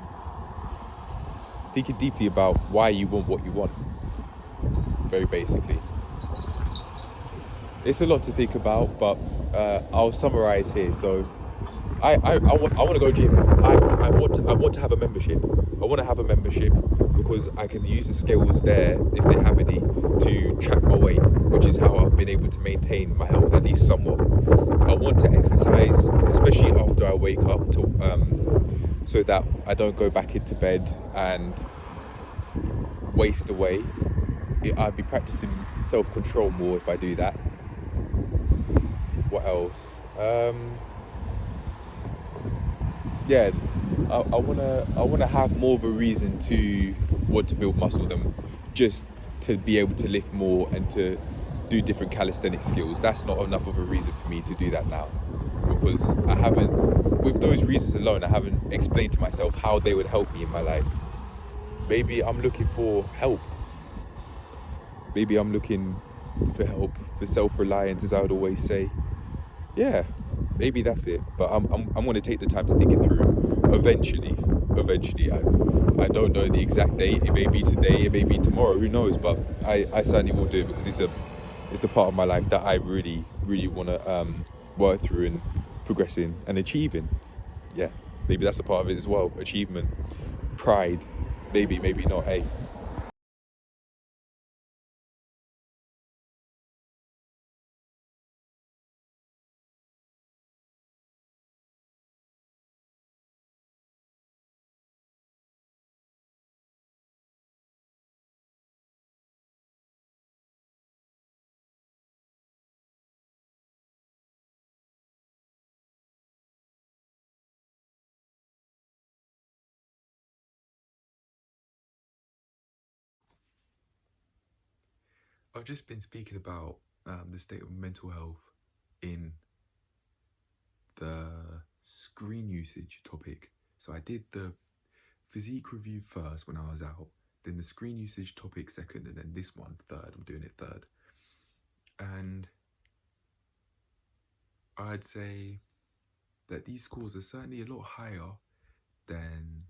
about why you want what you want. Very basically. It's a lot to think about, but I'll summarize here. So I want to go gym. I want to have a membership. I want to have a membership because I can use the skills there, if they have any, to track my weight, which is how I've been able to maintain my health at least somewhat. I want to exercise, especially after I wake up, so that I don't go back into bed and waste away. I'd be practicing self-control more if I do that. What else? Yeah, I wanna have more of a reason to want to build muscle than just to be able to lift more and to do different calisthenic skills. That's not enough of a reason for me to do that now, because I haven't, with those reasons alone, I haven't explained to myself how they would help me in my life. Maybe I'm looking for help. Maybe I'm looking for help, for self-reliance, as I would always say. Yeah, maybe that's it. But I'm going to take the time to think it through. Eventually, I don't know the exact date. It may be today, it may be tomorrow. Who knows? But I certainly will do it, because it's a part of my life that I really want to work through and progress in and achieving. Yeah, maybe that's a part of it as well. Achievement, pride. Maybe not. Hey. I've just been speaking about the state of mental health in the screen usage topic. So I did the physique review first when I was out, then the screen usage topic second, and then this one third. I'm doing it third. And I'd say that these scores are certainly a lot higher than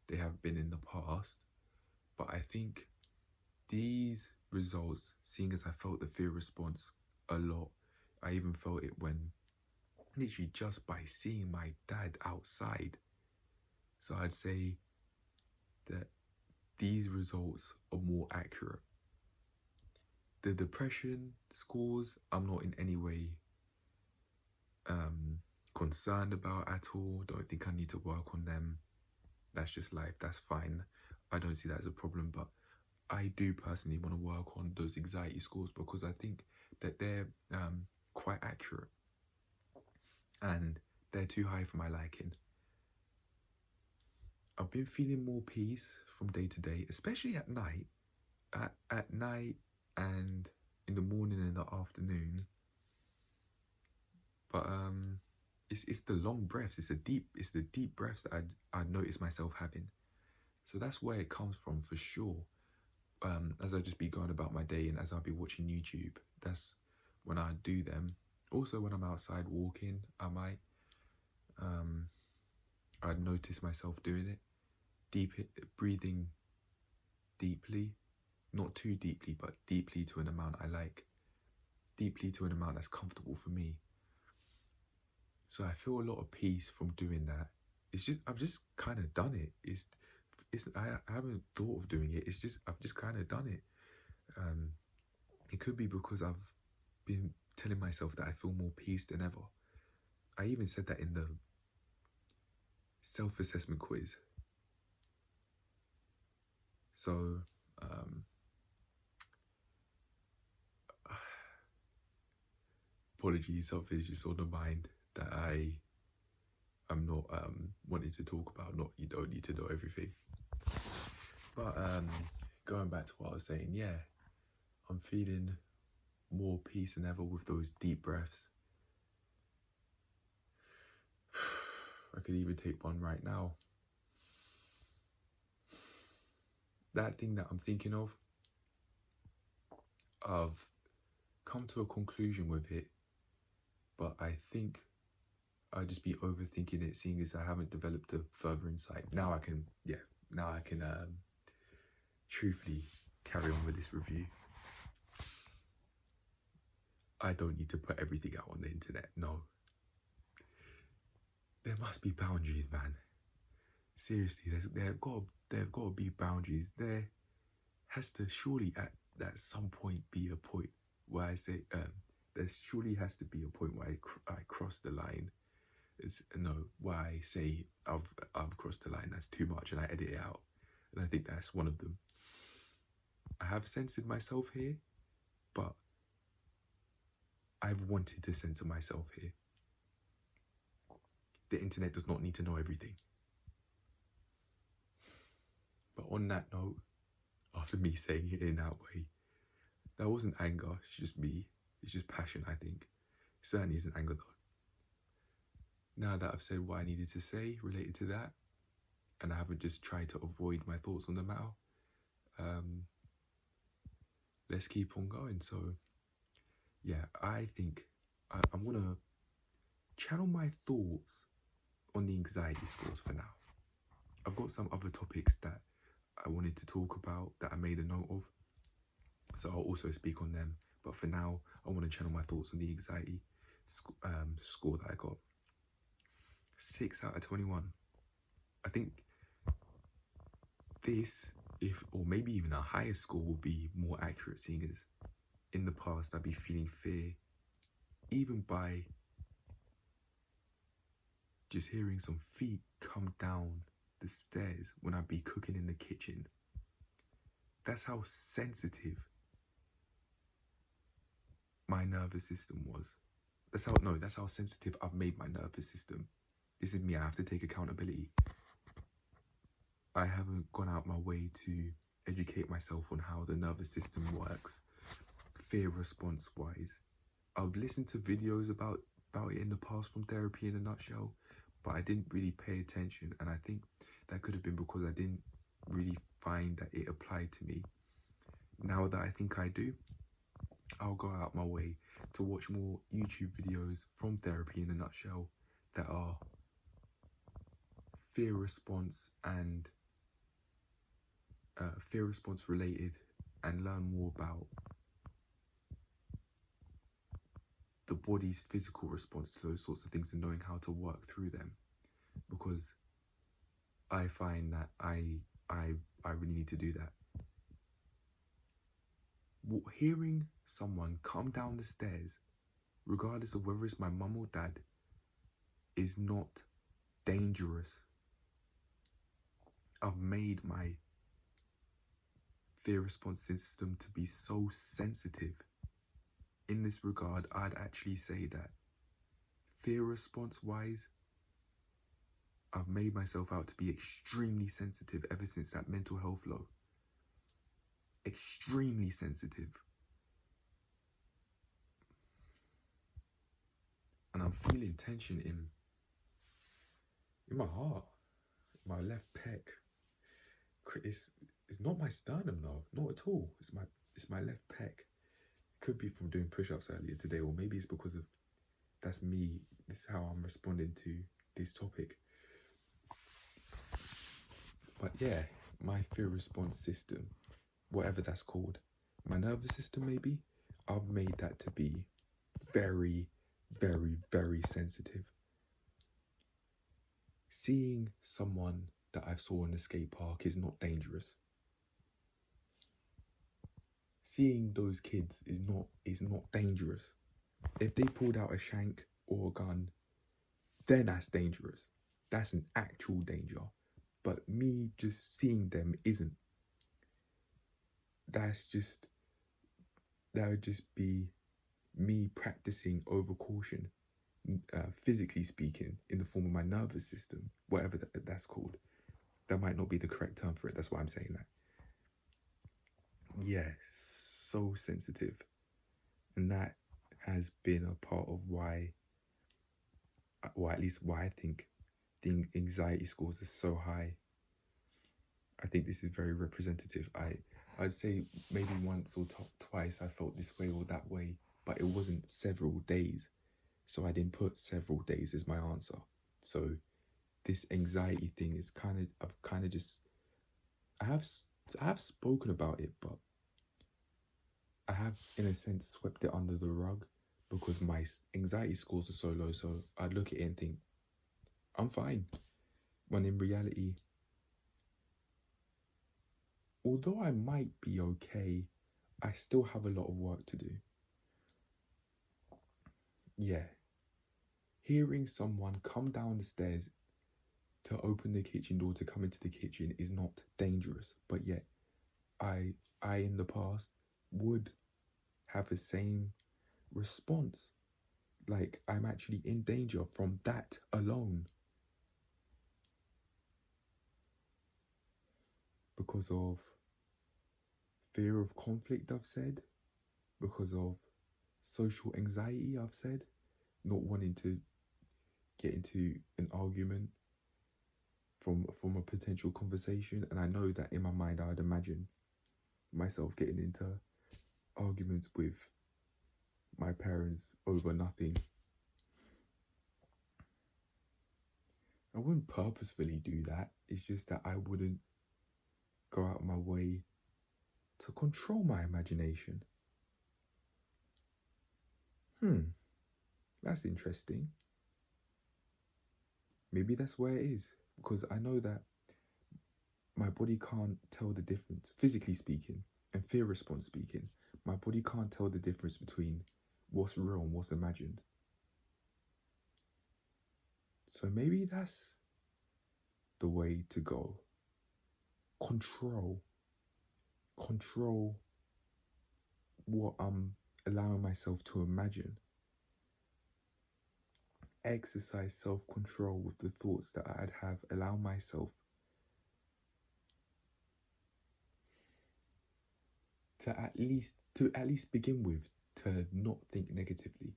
they have been in the past. But I think these results, seeing as I felt the fear response a lot, I even felt it when literally just by seeing my dad outside. So I'd say that these results are more accurate. The depression scores, I'm not in any way concerned about at all. Don't think I need to work on them. That's just life, that's fine. I don't see that as a problem, but I do personally want to work on those anxiety scores because I think that they're quite accurate and they're too high for my liking. I've been feeling more peace from day to day, especially at night. At night and in the morning and the afternoon. But it's the long breaths. It's the deep breaths that I notice myself having. So that's where it comes from for sure. As I just be going about my day and as I'll be watching YouTube, that's when I do them. Also when I'm outside walking, I might I'd notice myself doing it. Breathing deeply, not too deeply, but deeply to an amount I like. Deeply to an amount that's comfortable for me. So I feel a lot of peace from doing that. I've just kind of done it. I haven't thought of doing it. I've just kind of done it. It could be because I've been telling myself that I feel more peace than ever. I even said that in the self-assessment quiz. So, apologies, something's just on the mind that I'm not wanting to talk about. Not, you don't need to know everything. But going back to what I was saying, yeah, I'm feeling more peace than ever with those deep breaths. I could even take one right now. That thing that I'm thinking of, I've come to a conclusion with it, but I think I'd just be overthinking it, seeing as I haven't developed a further insight. Now I can truthfully carry on with this review. I don't need to put everything out on the internet, no. There must be boundaries, man. Seriously, there have got to be boundaries. There has to surely at some point be a point where I say, there surely has to be a point where I cross the line. Where I say I've crossed the line, that's too much, and I edit it out. And I think that's one of them. I have censored myself here, but I've wanted to censor myself here. The internet does not need to know everything. But on that note, after me saying it in that way, that wasn't anger, it's just me. It's just passion, I think. It certainly isn't anger though. Now that I've said what I needed to say related to that, and I haven't just tried to avoid my thoughts on the matter, let's keep on going. So, yeah, I think I'm going to channel my thoughts on the anxiety scores for now. I've got some other topics that I wanted to talk about that I made a note of, so I'll also speak on them. But for now, I want to channel my thoughts on the anxiety score that I got. 6 out of 21. I think this, or maybe even a higher score, will be more accurate, seeing as in the past I'd be feeling fear even by just hearing some feet come down the stairs when I'd be cooking in the kitchen. That's how sensitive my nervous system was. That's how sensitive I've made my nervous system. This is me, I have to take accountability. I haven't gone out my way to educate myself on how the nervous system works. fear response wise. I've listened to videos about it in the past from therapy in a nutshell, but I didn't really pay attention, and I think that could have been because I didn't really find that it applied to me. Now that I think I do, I'll go out my way to watch more YouTube videos from therapy in a nutshell that are fear response and fear response related, and learn more about the body's physical response to those sorts of things and knowing how to work through them, because I find that I really need to do that. Hearing someone come down the stairs, regardless of whether it's my mum or dad, is not dangerous. I've made my fear response system to be so sensitive. In this regard, I'd actually say that fear response wise, I've made myself out to be extremely sensitive ever since that mental health low. Extremely sensitive. And I'm feeling tension in my heart, my left pec. It's not my sternum though, not at all. It's my left pec. Could be from doing push-ups earlier today, or maybe it's because of that's me. This is how I'm responding to this topic. But yeah, my fear response system, whatever that's called, my nervous system maybe, I've made that to be very, very, very sensitive. Seeing someone that I saw in the skate park is not dangerous. Seeing those kids is not dangerous. If they pulled out a shank or a gun, then that's dangerous. That's an actual danger. But me just seeing them isn't. That would just be me practicing over caution, physically speaking, in the form of my nervous system, whatever that's called. That might not be the correct term for it. That's why I'm saying that. Yeah, so sensitive. And that has been a part of why, or at least why I think the anxiety scores are so high. I think this is very representative. I'd say maybe once or twice I felt this way or that way, but it wasn't several days. So I didn't put several days as my answer. So this anxiety thing is I have spoken about it, but I have, in a sense, swept it under the rug because my anxiety scores are so low. So I'd look at it and think, I'm fine. When in reality, although I might be okay, I still have a lot of work to do. Yeah. Hearing someone come down the stairs to open the kitchen door to come into the kitchen is not dangerous, but yet I in the past would have the same response, like I'm actually in danger from that alone, because of fear of conflict, I've said, because of social anxiety, I've said, not wanting to get into an argument from a potential conversation. And I know that in my mind I'd imagine myself getting into arguments with my parents over nothing. I wouldn't purposefully do that. It's just that I wouldn't go out of my way to control my imagination. That's interesting. Maybe that's where it is, because I know that my body can't tell the difference, physically speaking, and fear response speaking. My body can't tell the difference between what's real and what's imagined. So maybe that's the way to go. Control what I'm allowing myself to imagine. Exercise self-control with the thoughts that I'd have. Allow myself to at least begin with, to not think negatively.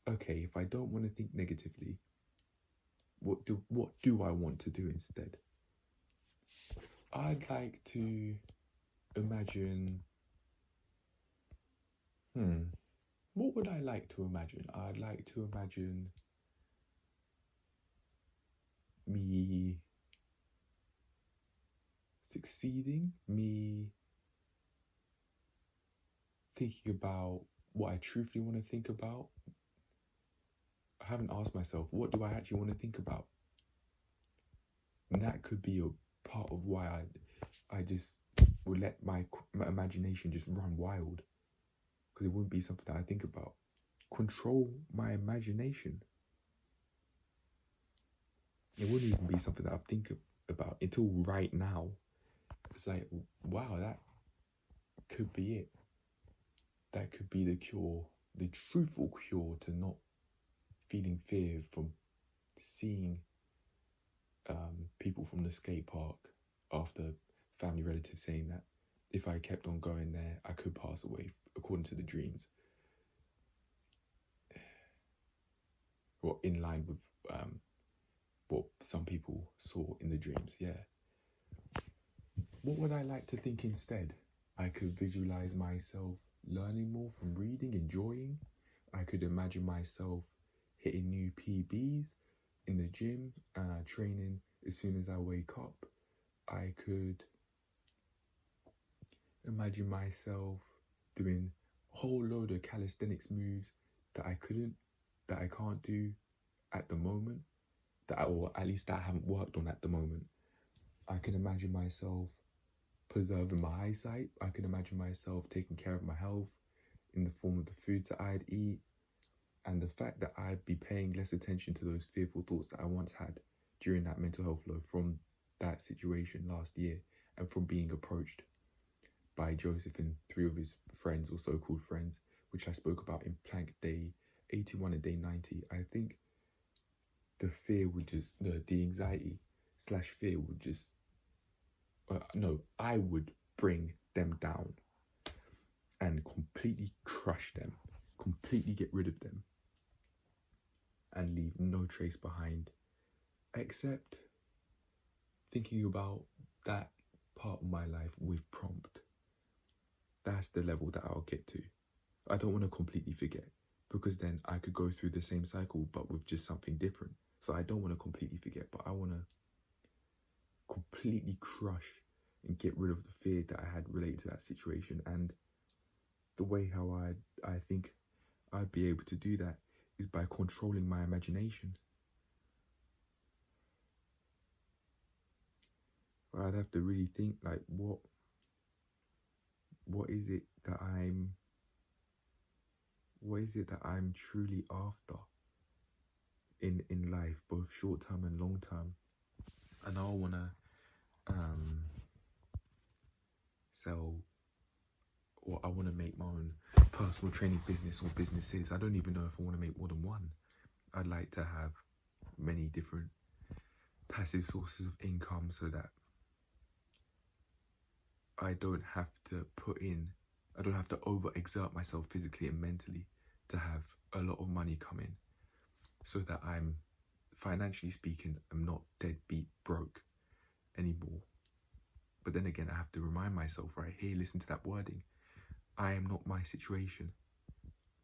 Okay, if I don't want to think negatively, what do I want to do instead? I'd like to imagine, what would I like to imagine? I'd like to imagine me succeeding, me thinking about what I truthfully want to think about. I haven't asked myself, what do I actually want to think about? And that could be a part of why I just would let my imagination just run wild, because it wouldn't be something that I think about. Control my imagination. It wouldn't even be something that I think about until right now. It's like, wow, that could be it. That could be the cure, the truthful cure to not feeling fear from seeing people from the skate park after family relatives saying that if I kept on going there, I could pass away according to the dreams. Or in line with what some people saw in the dreams, yeah. What would I like to think instead? I could visualize myself learning more from reading, enjoying. I could imagine myself hitting new PBs in the gym, training as soon as I wake up. I could imagine myself doing a whole load of calisthenics moves that I can't do at the moment, or at least that I haven't worked on at the moment. I can imagine myself preserving my eyesight. I can imagine myself taking care of my health in the form of the foods that I'd eat, and the fact that I'd be paying less attention to those fearful thoughts that I once had during that mental health low from that situation last year, and from being approached by Joseph and 3 of his friends, or so-called friends, which I spoke about in Plank Day 81 and Day 90. I think the fear would just, the anxiety / fear would just, I would bring them down and completely crush them, completely get rid of them, and leave no trace behind, except thinking about that part of my life with prompt. That's the level that I'll get to. I don't want to completely forget, because then I could go through the same cycle but with just something different. So I don't want to completely forget, but I want to completely crush and get rid of the fear that I had related to that situation. And the way how I think I'd be able to do that is by controlling my imagination. I'd have to really think, like, what is it that I'm truly after in life, both short term and long term. And I want to sell, or I want to make my own personal training business or businesses. I don't even know if I want to make more than one. I'd like to have many different passive sources of income so that I don't have to overexert myself physically and mentally to have a lot of money come in, so that I'm, financially speaking, I'm not deadbeat broke anymore. But then again, I have to remind myself, right here, listen to that wording, I am not my situation.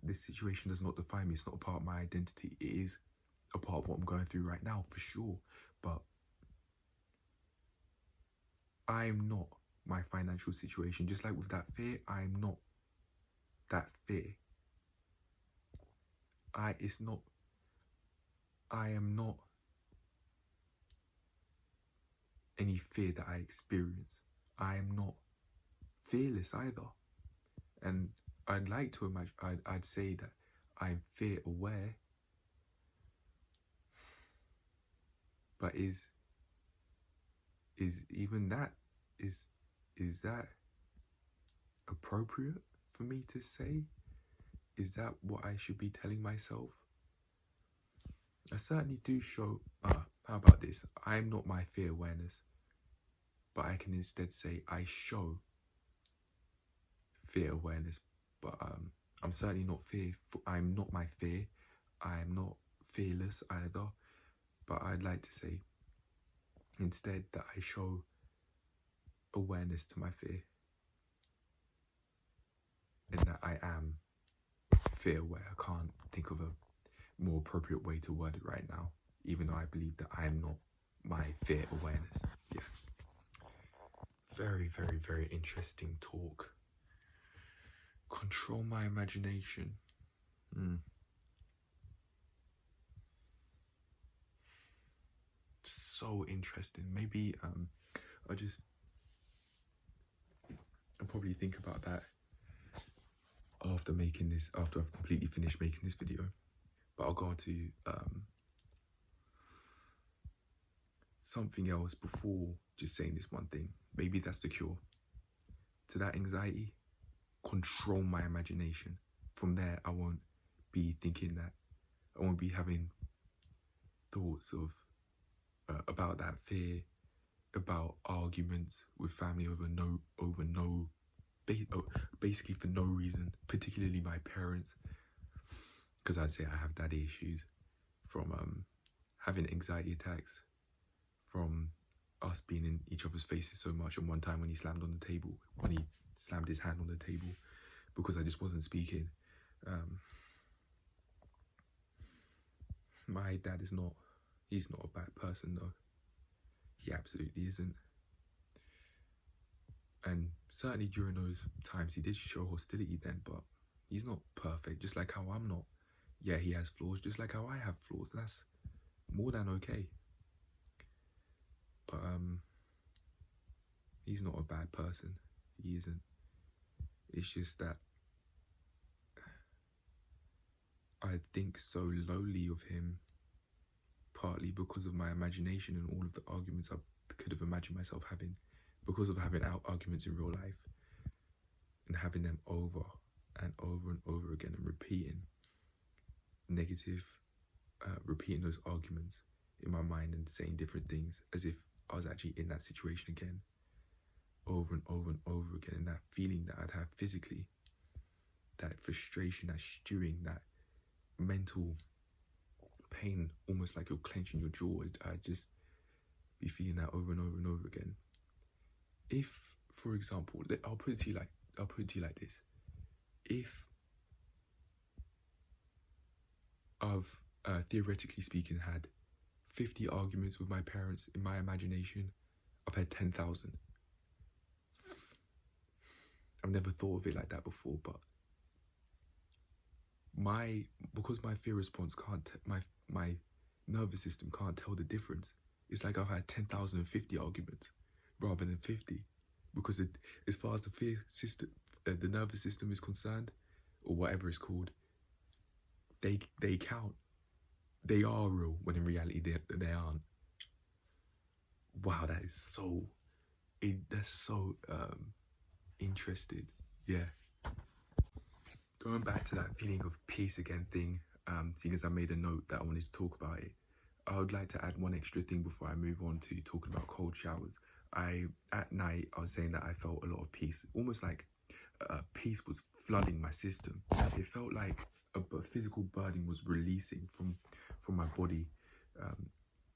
This situation does not define me. It's not a part of my identity. It is a part of what I'm going through right now, for sure. But I'm not my financial situation. Just like with that fear, I'm not that fear. I am not any fear that I experience. I am not fearless either. And I'd like to imagine, I'd say that I'm fear aware. But is even that, is that appropriate for me to say? Is that what I should be telling myself? I certainly do show, how about this? I'm not my fear awareness, but I can instead say I show fear awareness, but I'm certainly not fearful. I'm not my fear. I'm not fearless either, but I'd like to say instead that I show awareness to my fear, and that I am fear aware. I can't think of a more appropriate way to word it right now, even though I believe that I am not my fear awareness. Yeah. Very, very, very interesting talk. Control my imagination. So interesting. Maybe I'll probably think about that after I've completely finished making this video. But I'll go on to something else before just saying this one thing. Maybe that's the cure to that anxiety. Control my imagination. From there, I won't be thinking that. I won't be having thoughts of about that fear, about arguments with family basically for no reason, particularly my parents, because I'd say I have daddy issues from having anxiety attacks, from us being in each other's faces so much. And one time when he slammed his hand on the table because I just wasn't speaking. My dad he's not a bad person though. He absolutely isn't. And certainly during those times he did show hostility then, but he's not perfect, just like how I'm not. Yeah, he has flaws, just like how I have flaws. That's more than okay. But he's not a bad person. He isn't. It's just that I think so lowly of him, partly because of my imagination and all of the arguments I could have imagined myself having, because of having arguments in real life and having them over and over and over again and repeating those arguments in my mind and saying different things as if I was actually in that situation again, over and over and over again. And that feeling that I'd have physically, that frustration, that stewing, that mental pain, almost like you're clenching your jaw. I'd just be feeling that over and over and over again. If, for example, I'll put it to you like this: if I've theoretically speaking had 50 arguments with my parents in my imagination, I've had 10,000. I've never thought of it like that before, but because my fear response my nervous system can't tell the difference. It's like I've had 10,050 arguments rather than 50, because as far as the fear system, the nervous system is concerned, or whatever it's called, they count. They are real, when in reality they aren't. Wow, that's so interesting. Yeah. Going back to that feeling of peace again thing, seeing as I made a note that I wanted to talk about it, I would like to add one extra thing before I move on to talking about cold showers. At night, I was saying that I felt a lot of peace, almost like peace was flooding my system. It felt like a physical burden was releasing from my body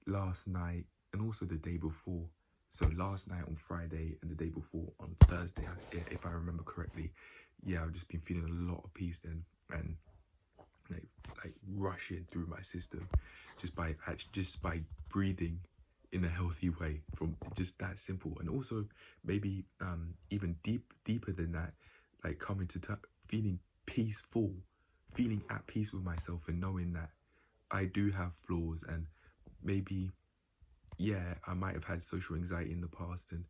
last night and also the day before. So last night on Friday and the day before on Thursday, if I remember correctly. Yeah, I've just been feeling a lot of peace then, and like rushing through my system just by breathing in a healthy way, from just that simple. And also maybe even deeper than that, like coming to feeling peaceful, feeling at peace with myself, and knowing that I do have flaws, and maybe I might have had social anxiety in the past, and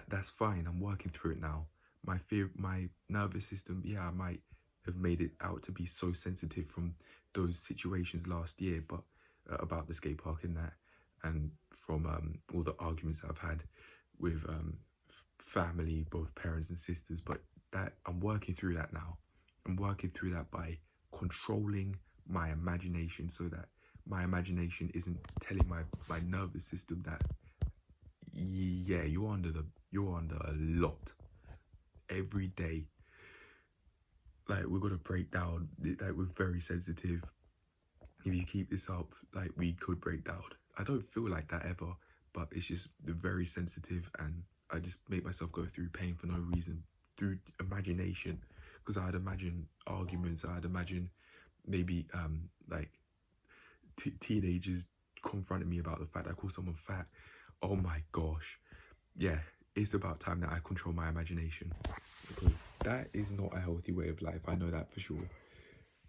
that's fine. I'm working through it now. My nervous system, I might have made it out to be so sensitive from those situations last year, but about the skate park and that, and from all the arguments I've had with family, both parents and sisters. But that I'm working through that now. I'm working through that by controlling my imagination, so that my imagination isn't telling my nervous system that you're under a lot. Every day like we're gonna break down. Like we're very sensitive. If you keep this up, like we could break down. I don't feel like that ever, but it's just very sensitive, and I just make myself go through pain for no reason through imagination, because I'd imagine arguments. I'd imagine maybe like teenagers confronting me about the fact I call someone fat. Oh my gosh, yeah, it's about time that I control my imagination, because that is not a healthy way of life. I know that for sure.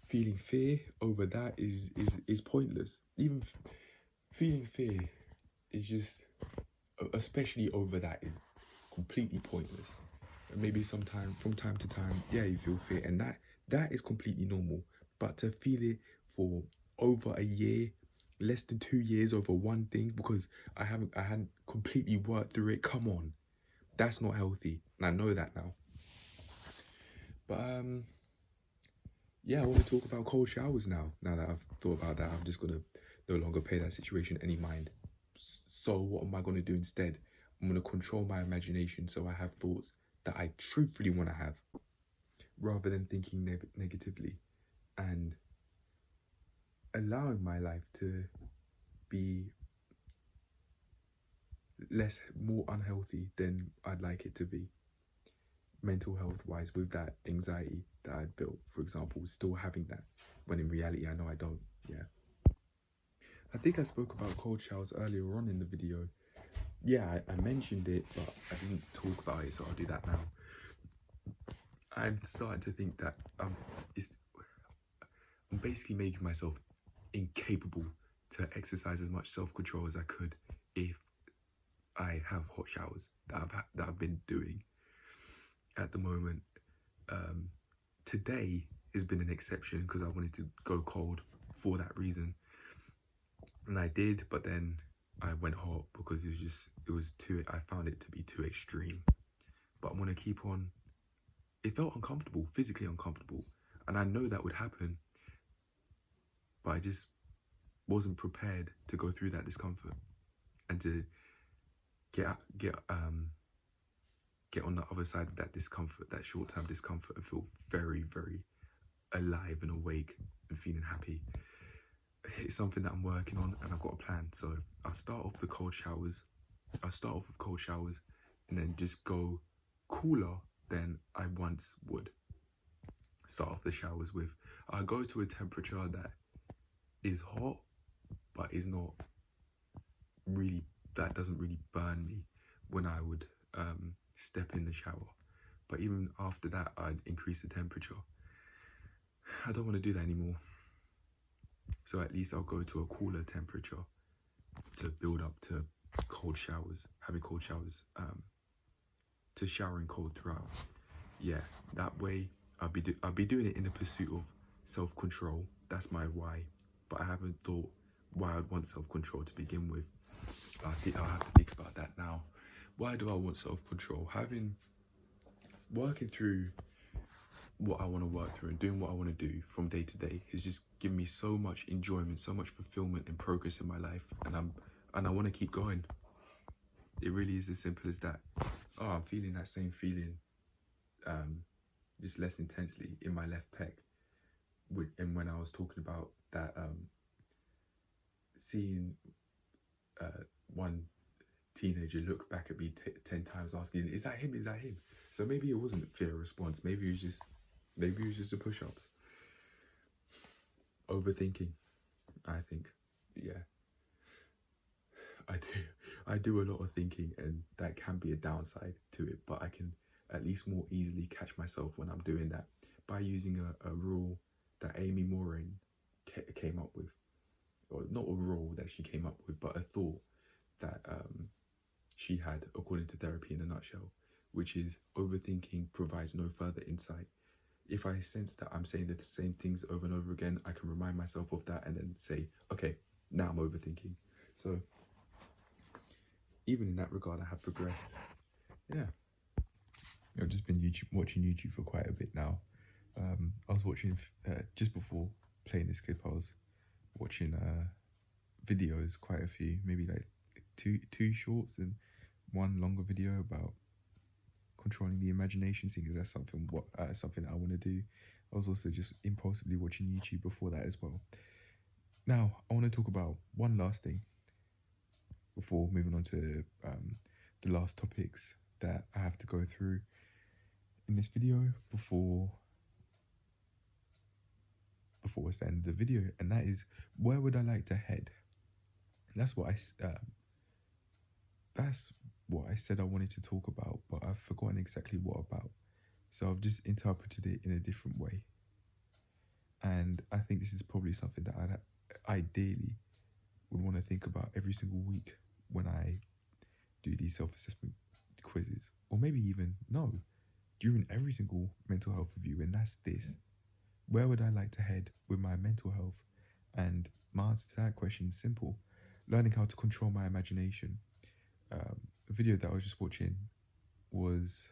Feeling fear over that is pointless. Even feeling fear is just, especially over that, is completely pointless. And maybe sometime from time to time, yeah, you feel fear, and that is completely normal. But to feel it for over a year, less than 2 years over one thing because I hadn't completely worked through it. Come on, that's not healthy, and I know that now. But yeah, I want to talk about cold showers now. Now that I've thought about that, I'm just gonna no longer pay that situation any mind. So what am I gonna do instead? I'm gonna control my imagination so I have thoughts that I truthfully want to have, rather than thinking negatively, and allowing my life to be more unhealthy than I'd like it to be. Mental health wise, with that anxiety that I'd built, for example, still having that, when in reality I know I don't. Yeah, I think I spoke about cold showers earlier on in the video. Yeah, I mentioned it, but I didn't talk about it, so I'll do that now. I'm starting to think that I'm basically making myself incapable to exercise as much self-control as I could if I have hot showers that I've been doing at the moment. Today has been an exception because I wanted to go cold for that reason, and I did, but then I went hot because I found it to be too extreme. But I'm gonna keep on. It felt uncomfortable, physically uncomfortable, and I know that would happen, but I just wasn't prepared to go through that discomfort and to get on the other side of that discomfort, that short-term discomfort, and feel very, very alive and awake and feeling happy. It's something that I'm working on, and I've got a plan. So I'll start off with cold showers, and then just go cooler than I once would start off the showers with. I'll go to a temperature that is hot, but is not really, that doesn't really burn me when I would step in the shower. But even after that, I'd increase the temperature. I don't want to do that anymore. So at least I'll go to a cooler temperature to build up to cold showers, having cold showers, to showering cold throughout. Yeah, that way I'll be doing it in the pursuit of self-control. That's my why. But I haven't thought why I'd want self-control to begin with. I think I'll have to think about that now. Why do I want self-control? Working through what I want to work through and doing what I want to do from day to day has just given me so much enjoyment, so much fulfillment and progress in my life, and I want to keep going. It really is as simple as that. Oh, I'm feeling that same feeling, just less intensely in my left pec. And when I was talking about that, seeing one teenager look back at me 10 times asking, is that him, is that him? So maybe it wasn't a fear response, maybe it was just the push-ups. Overthinking, I think. Yeah, I do a lot of thinking, and that can be a downside to it, but I can at least more easily catch myself when I'm doing that by using a rule that Amy Morin came up with, or not a rule that she came up with, but a thought that she had, according to therapy in a nutshell, which is overthinking provides no further insight. If I sense that I'm saying the same things over and over again, I can remind myself of that and then say, okay, now I'm overthinking. So even in that regard, I have progressed. Yeah. I've just been watching YouTube for quite a bit now. I was watching, just before playing this clip, I was watching videos, quite a few, maybe like two shorts and one longer video about controlling the imagination, seeing as that's something that I want to do. I was also just impulsively watching YouTube before that as well. Now, I want to talk about one last thing before moving on to the last topics that I have to go through in this video before it's the end of the video, and that is, where would I like to head? That's what I said I wanted to talk about, but I've forgotten exactly what about. So I've just interpreted it in a different way. And I think this is probably something that I ideally would want to think about every single week when I do these self-assessment quizzes. Or maybe even, no, during every single mental health review, and that's this. Where would I like to head with my mental health? And my answer to that question is simple. Learning how to control my imagination. A video that I was just watching was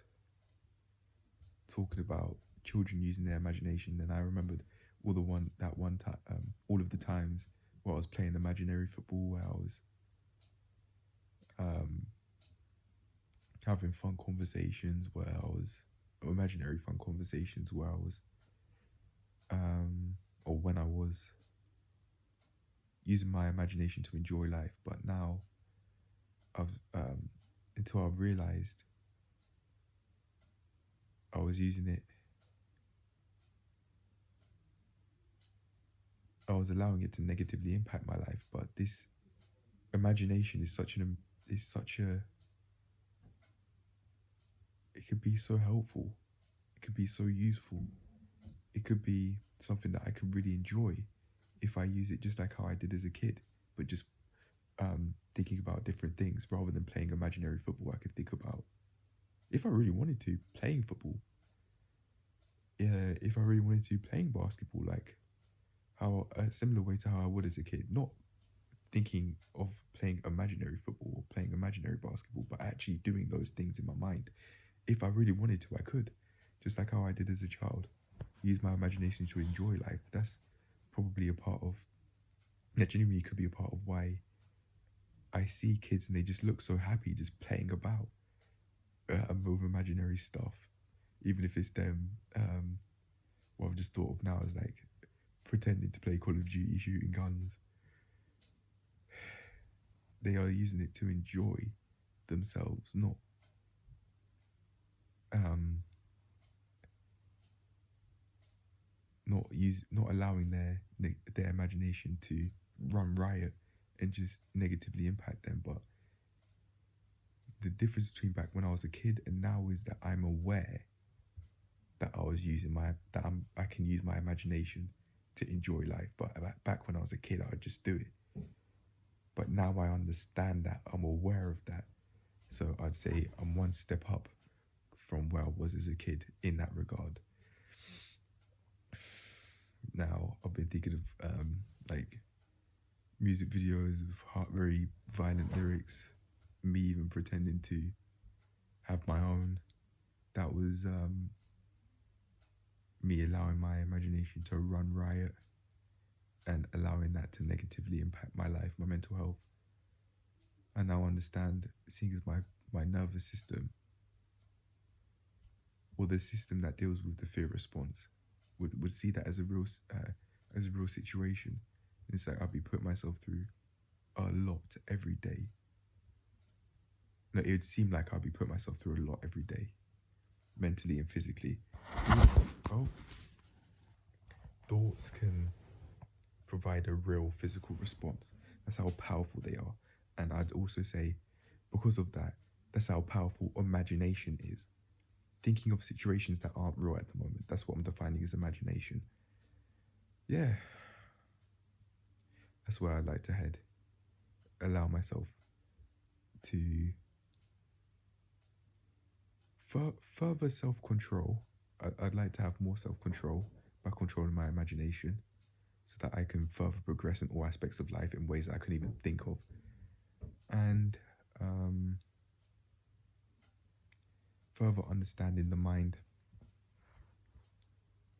talking about children using their imagination, and I remembered all of the times where I was playing imaginary football, where I was having fun conversations, imaginary fun conversations, where I was or when I was using my imagination to enjoy life. But now until I've realized I was using it, I was allowing it to negatively impact my life. But this imagination is it could be so helpful, it could be so useful, it could be something that I could really enjoy if I use it just like how I did as a kid, but just thinking about different things rather than playing imaginary football. I could think about, if I really wanted to, playing football. If I really wanted to, playing basketball, like how a similar way to how I would as a kid, not thinking of playing imaginary football or playing imaginary basketball, but actually doing those things in my mind. If I really wanted to, I could, just like how I did as a child. Use my imagination to enjoy life. That's probably that genuinely could be a part of why I see kids and they just look so happy just playing about with imaginary stuff, even if it's them. What I've just thought of now is like pretending to play Call of Duty, shooting guns. They are using it to enjoy themselves, not not allowing their imagination to run riot and just negatively impact them. But the difference between back when I was a kid and now is that I'm aware that I can use my imagination to enjoy life. But back when I was a kid, I would just do it. But now I understand that, I'm aware of that. So I'd say I'm one step up from where I was as a kid in that regard. Now I've been thinking of like music videos with very violent lyrics, me even pretending to have my own. That was me allowing my imagination to run riot and allowing that to negatively impact my life, my mental health. I now understand, seeing as my nervous system, or the system that deals with the fear response, would see that as a real situation. It's like I'll be putting myself through a lot every day. No, it would seem like I'll be putting myself through a lot every day, mentally and physically. Thoughts can provide a real physical response. That's how powerful they are. And I'd also say, because of that, that's how powerful imagination is. Thinking of situations that aren't real at the moment. That's what I'm defining as imagination. Yeah. That's where I'd like to head. Allow myself to further self-control. I'd like to have more self-control by controlling my imagination, so that I can further progress in all aspects of life in ways that I couldn't even think of. And further understanding the mind.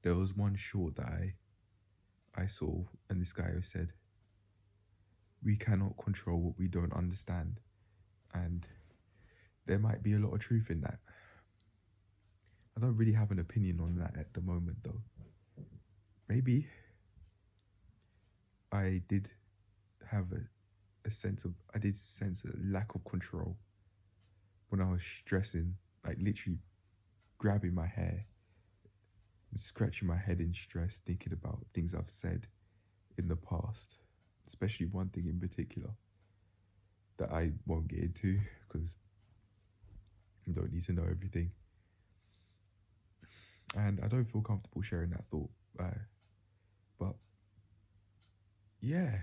There was one short that I saw, and this guy said, we cannot control what we don't understand. And there might be a lot of truth in that. I don't really have an opinion on that at the moment though. maybe I did have I did sense a lack of control when I was stressing, like literally grabbing my hair and scratching my head in stress, thinking about things I've said in the past, especially one thing in particular that I won't get into because you don't need to know everything. And I don't feel comfortable sharing that thought. But yeah,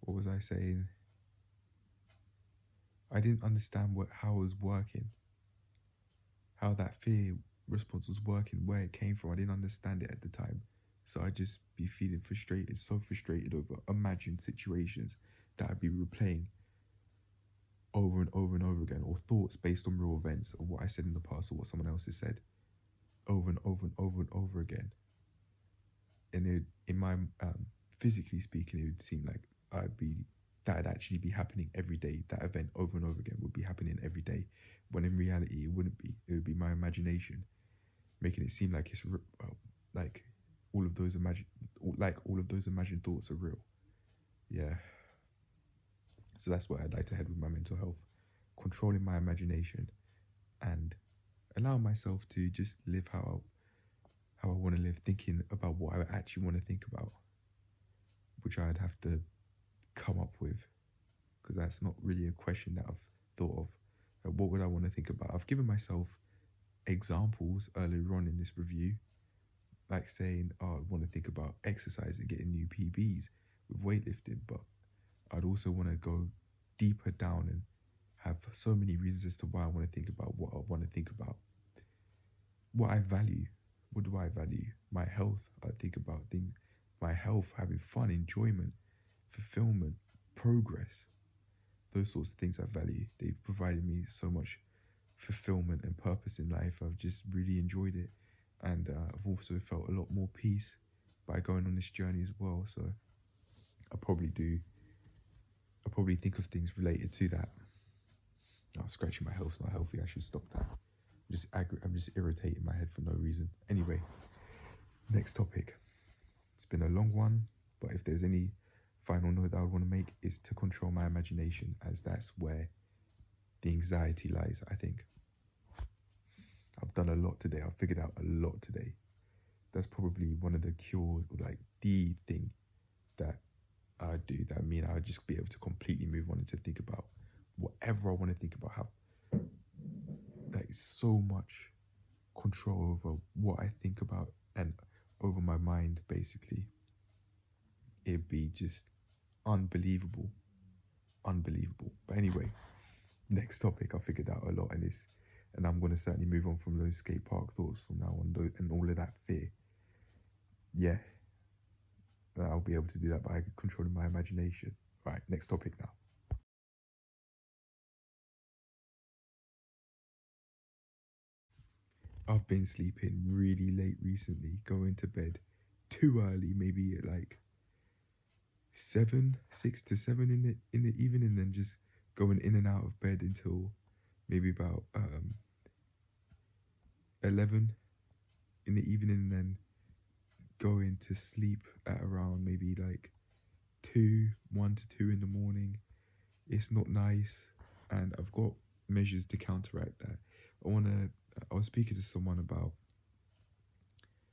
what was I saying? I didn't understand how it was working, how that fear response was working, where it came from. I didn't understand it at the time. So I'd just be feeling frustrated, so frustrated over imagined situations that I'd be replaying over and over and over again, or thoughts based on real events of what I said in the past or what someone else has said over and over and over and over again. And in my physically speaking, it would seem like that'd actually be happening every day. That event over and over again would be happening every day, when in reality it wouldn't be. It would be my imagination making it seem like it's like all of those imagined thoughts are real. Yeah. So that's where I'd like to head with my mental health, controlling my imagination and allowing myself to just live how I want to live, thinking about what I actually want to think about, which I'd have to come up with, because that's not really a question that I've thought of. Like, what would I want to think about? I've given myself examples earlier on in this review, like saying, oh, I want to think about exercising, getting new PBs with weightlifting, but I'd also want to go deeper down and have so many reasons as to why I want to think about what I want to think about. What I value. What do I value? My health. I think about things. My health, having fun, enjoyment, fulfillment, progress. Those sorts of things I value. They've provided me so much fulfillment and purpose in life. I've just really enjoyed it. And I've also felt a lot more peace by going on this journey as well. So I probably think of things related to that. Oh, scratching my health's not healthy. I should stop that. I'm just irritating my head for no reason. Anyway, next topic. It's been a long one, but if there's any final note that I want to make, is to control my imagination, as that's where the anxiety lies, I think. I've done a lot today. I've figured out a lot today. That's probably one of the cures, or like the thing that I do that I would just be able to completely move on and to think about whatever I want to think about. Have like so much control over what I think about and over my mind, basically. It'd be just unbelievable. But anyway, next topic. I figured out a lot in this, and I'm going to certainly move on from those skate park thoughts from now on, and all of that fear. Yeah, I'll be able to do that by controlling my imagination. Right, next topic now. I've been sleeping really late recently, going to bed too early, maybe at like 6 to 7 in the evening, and then just going in and out of bed until maybe about 11 in the evening, and then going to sleep at around maybe like 1 to 2 in the morning. It's not nice, and I've got measures to counteract that. I was speaking to someone about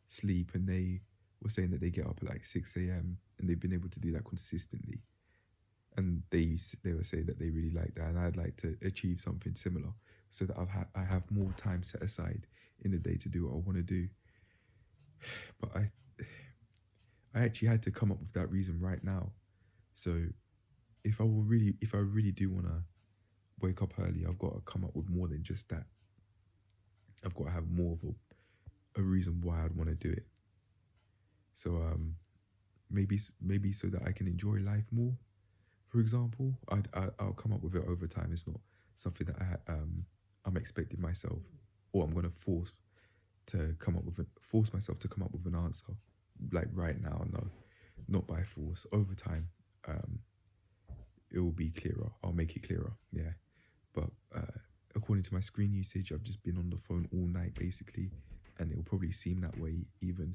sleep, and they were saying that they get up at like 6 a.m. and they've been able to do that consistently. And they were saying that they really like that, and I'd like to achieve something similar, so that I have more time set aside in the day to do what I want to do. But I actually had to come up with that reason right now. So if I really do want to wake up early, I've got to come up with more than just that. I've got to have more of a reason why I'd want to do it. So maybe so that I can enjoy life more. For example, I'll come up with it over time. It's not something that I'm expecting myself, or I'm going to force myself to come up with an answer like right now. No, not by force. Over time, it will be clearer. I'll make it clearer. Yeah, but according to my screen usage, I've just been on the phone all night basically, and it'll probably seem that way even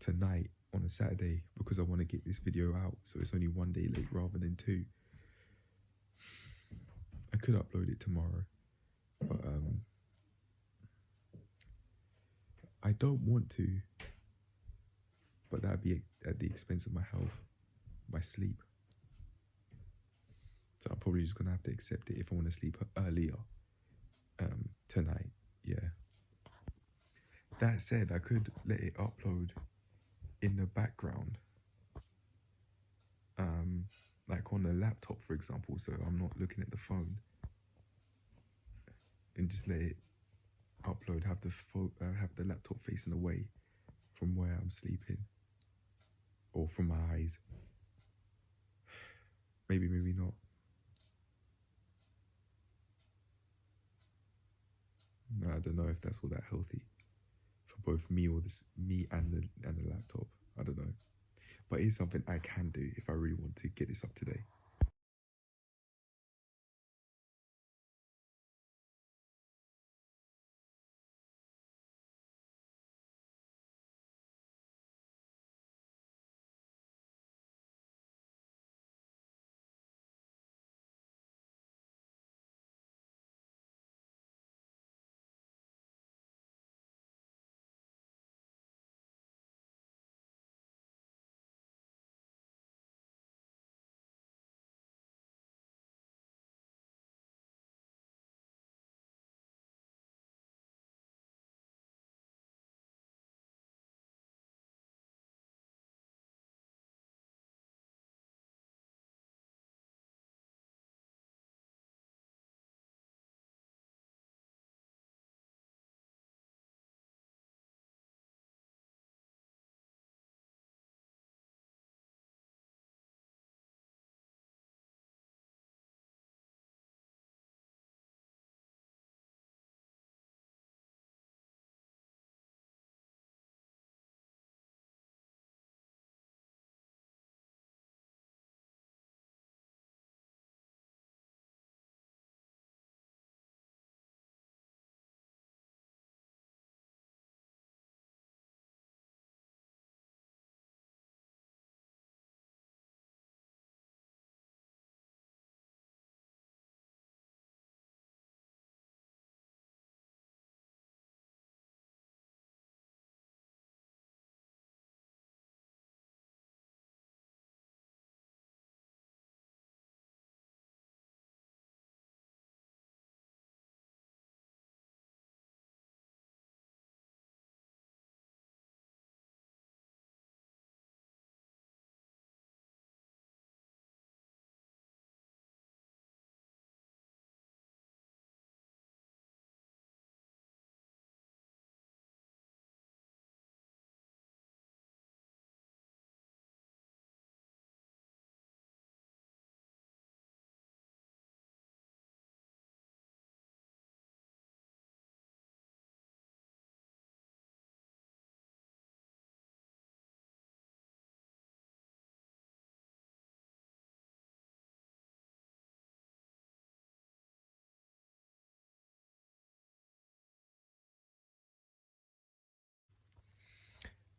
tonight on a Saturday, because I want to get this video out, so it's only 1 day late rather than 2. I could upload it tomorrow, but I don't want to, but that'd be at the expense of my health, my sleep. So I'm probably just gonna have to accept it if I want to sleep earlier tonight. Yeah. That said, I could let it upload in the background, like on the laptop, for example, so I'm not looking at the phone, and just let it upload, have the laptop facing away from where I'm sleeping, or from my eyes. Maybe not. No, I don't know if that's all that healthy for both me and the laptop. I don't know, but it's something I can do if I really want to get this up today.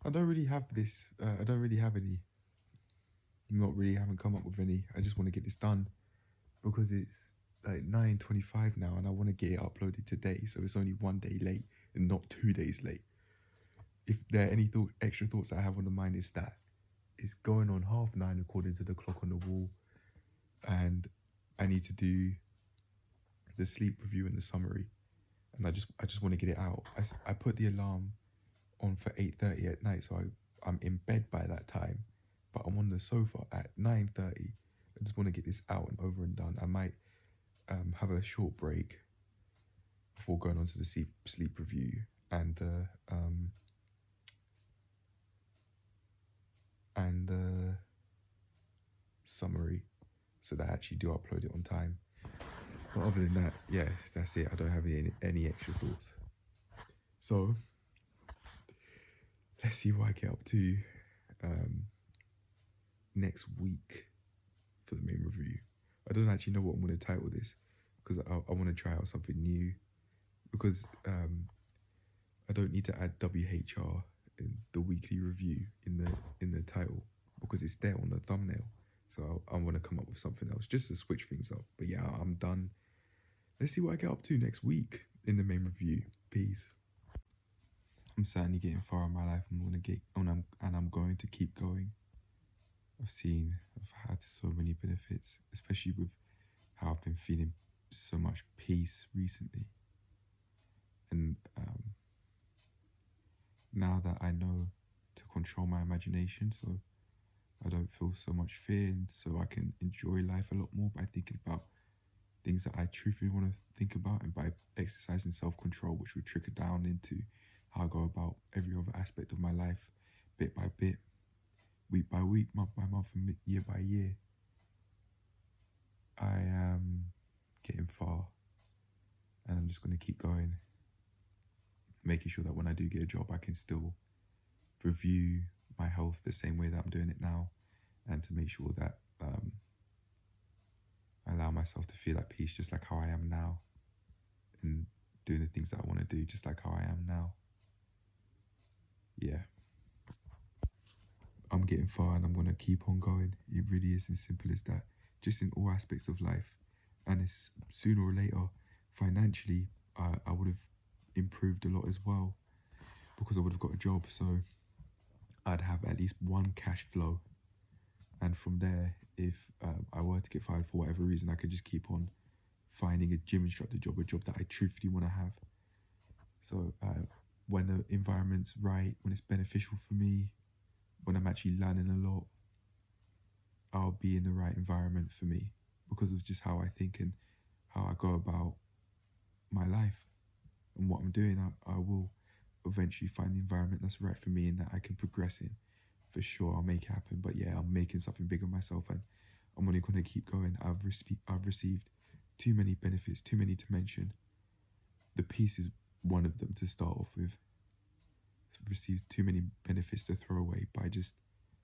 I don't really have this. I don't really have any. Not really. Haven't come up with any. I just want to get this done because it's like 9:25 now, and I want to get it uploaded today. So it's only 1 day late and not 2 days late. If there are any extra thoughts that I have on the mind, is that it's going on 9:30 according to the clock on the wall, and I need to do the sleep review and the summary, and I just want to get it out. I put the alarm on for 8:30 at night, so I'm in bed by that time, but I'm on the sofa at 9:30. I just want to get this out and over and done. I might have a short break before going on to the sleep review and the summary, so that I actually do upload it on time. But other than that, yeah, that's it. I don't have any extra thoughts. So let's see what I get up to next week for the main review. I don't actually know what I'm going to title this, because I want to try out something new, because I don't need to add WHR in the weekly review in the title because it's there on the thumbnail. So I want to come up with something else just to switch things up. But yeah, I'm done. Let's see what I get up to next week in the main review. Peace. I'm certainly getting far in my life. I'm going to keep going. I've had so many benefits, especially with how I've been feeling so much peace recently. And now that I know to control my imagination, so I don't feel so much fear, and so I can enjoy life a lot more by thinking about things that I truthfully want to think about, and by exercising self-control, which will trickle down into how I go about every other aspect of my life, bit by bit, week by week, month by month, and year by year. I am getting far, and I'm just going to keep going, making sure that when I do get a job, I can still review my health the same way that I'm doing it now, and to make sure that I allow myself to feel at peace just like how I am now, and doing the things that I want to do just like how I am now. Yeah. I'm getting far and I'm going to keep on going. It really is as simple as that, just in all aspects of life. And it's sooner or later, financially, I would have improved a lot as well, because I would have got a job. So I'd have at least one cash flow. And from there, if I were to get fired for whatever reason, I could just keep on finding a gym instructor job, a job that I truthfully want to have. So when the environment's right, when it's beneficial for me, when I'm actually learning a lot, I'll be in the right environment for me, because of just how I think and how I go about my life and what I'm doing. I will eventually find the environment that's right for me and that I can progress in. For sure, I'll make it happen. But yeah, I'm making something big of myself, and I'm only going to keep going. I've received too many benefits, too many to mention. The peace is one of them to start off with. I've received too many benefits to throw away by just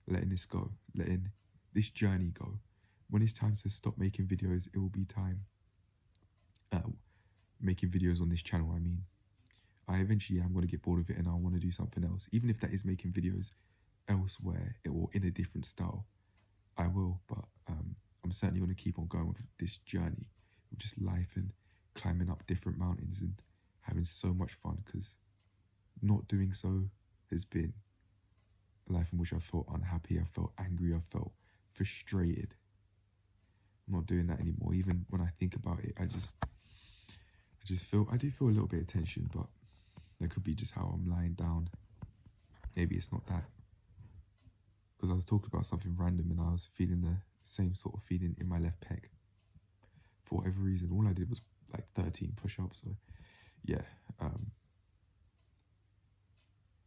letting this go, letting this journey go. When it's time to stop making videos, it will be time. Making videos on this channel, I mean. I eventually am going to get bored of it and I want to do something else. Even if that is making videos elsewhere or in a different style, I will. But I'm certainly going to keep on going with this journey of just life and climbing up different mountains and having so much fun, because not doing so has been a life in which I felt unhappy, I felt angry, I felt frustrated. I'm not doing that anymore. Even when I think about it, I do feel a little bit of tension, but that could be just how I'm lying down. Maybe it's not that, because I was talking about something random and I was feeling the same sort of feeling in my left pec for whatever reason. All I did was like 13 push-ups. So yeah,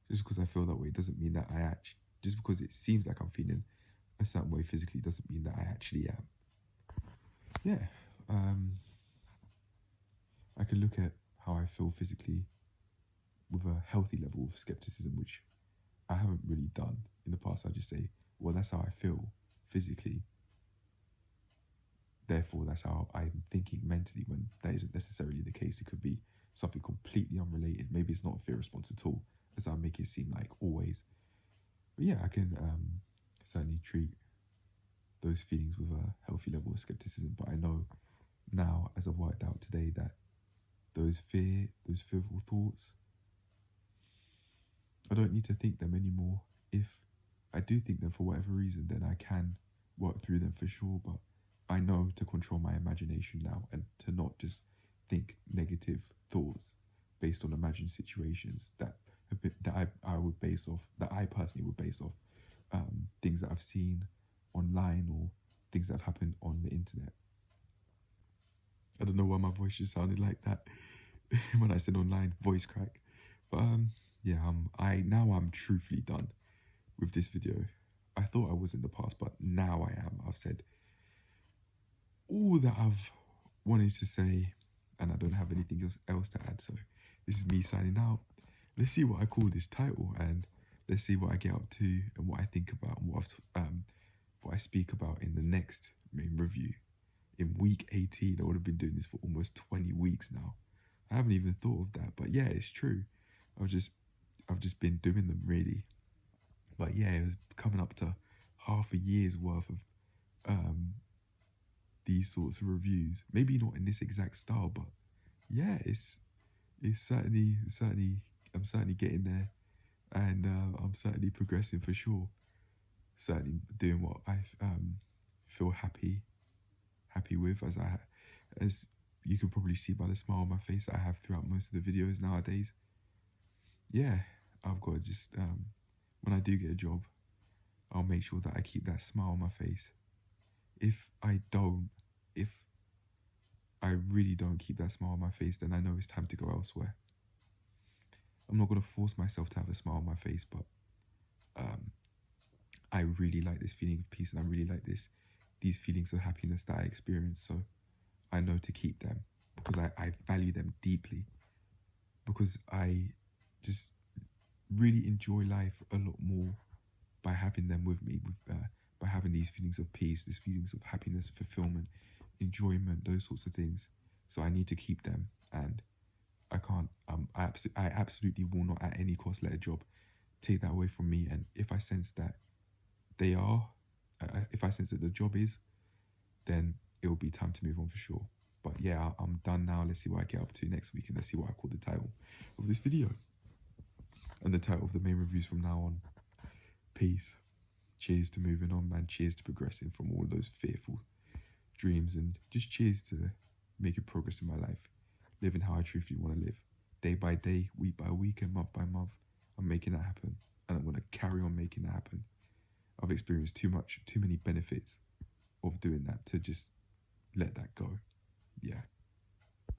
just because I feel that way doesn't mean that just because it seems like I'm feeling a certain way physically doesn't mean that I actually am. Yeah, I can look at how I feel physically with a healthy level of skepticism, which I haven't really done in the past. I just say, well, that's how I feel physically, therefore that's how I'm thinking mentally, when that isn't necessarily the case. It could be something completely unrelated. Maybe it's not a fear response at all, as I make it seem like always. But yeah, I can certainly treat those feelings with a healthy level of skepticism. But I know now, as I've worked out today, that those fearful thoughts, I don't need to think them anymore. If I do think them for whatever reason, then I can work through them for sure. But I know to control my imagination now, and to not just think negative thoughts based on imagined situations that I would base off, that I personally would base off things that I've seen online or things that have happened on the internet. I don't know why my voice just sounded like that when I said online, voice crack. But yeah, I'm truthfully done with this video. I thought I was in the past, but now I am. I've said all that I've wanted to say, and I don't have anything else to add. So this is me signing out. Let's see what I call this title, and let's see what I get up to and what I think about, and what I speak about in the next main review. In week 18, I would have been doing this for almost 20 weeks now. I haven't even thought of that, but yeah, it's true. I've just been doing them really. But yeah, it was coming up to half a year's worth of these sorts of reviews. Maybe not in this exact style, but yeah, it's certainly I'm certainly getting there, and I'm certainly progressing for sure. Certainly doing what I feel happy with, as you can probably see by the smile on my face that I have throughout most of the videos nowadays. Yeah, I've got to just when I do get a job, I'll make sure that I keep that smile on my face. If I don't, if I really don't keep that smile on my face, then I know it's time to go elsewhere. I'm not going to force myself to have a smile on my face, but I really like this feeling of peace, and I really like these feelings of happiness that I experience. So I know to keep them because I value them deeply, because I just really enjoy life a lot more by having them with me, by having these feelings of peace, these feelings of happiness, fulfillment, enjoyment, those sorts of things. So I need to keep them, and I can't. I absolutely will not at any cost let a job take that away from me. And if I sense that they are, if I sense that the job is, then it will be time to move on for sure. But yeah, I'm done now. Let's see what I get up to next week, and let's see what I call the title of this video. And the title of the main reviews from now on: peace. Cheers to moving on, man. Cheers to progressing from all those fearful dreams, and just cheers to making progress in my life, living how I truthfully want to live, day by day, week by week, and month by month. I'm making that happen, and I'm going to carry on making that happen. I've experienced too many benefits of doing that to just let that go. Yeah.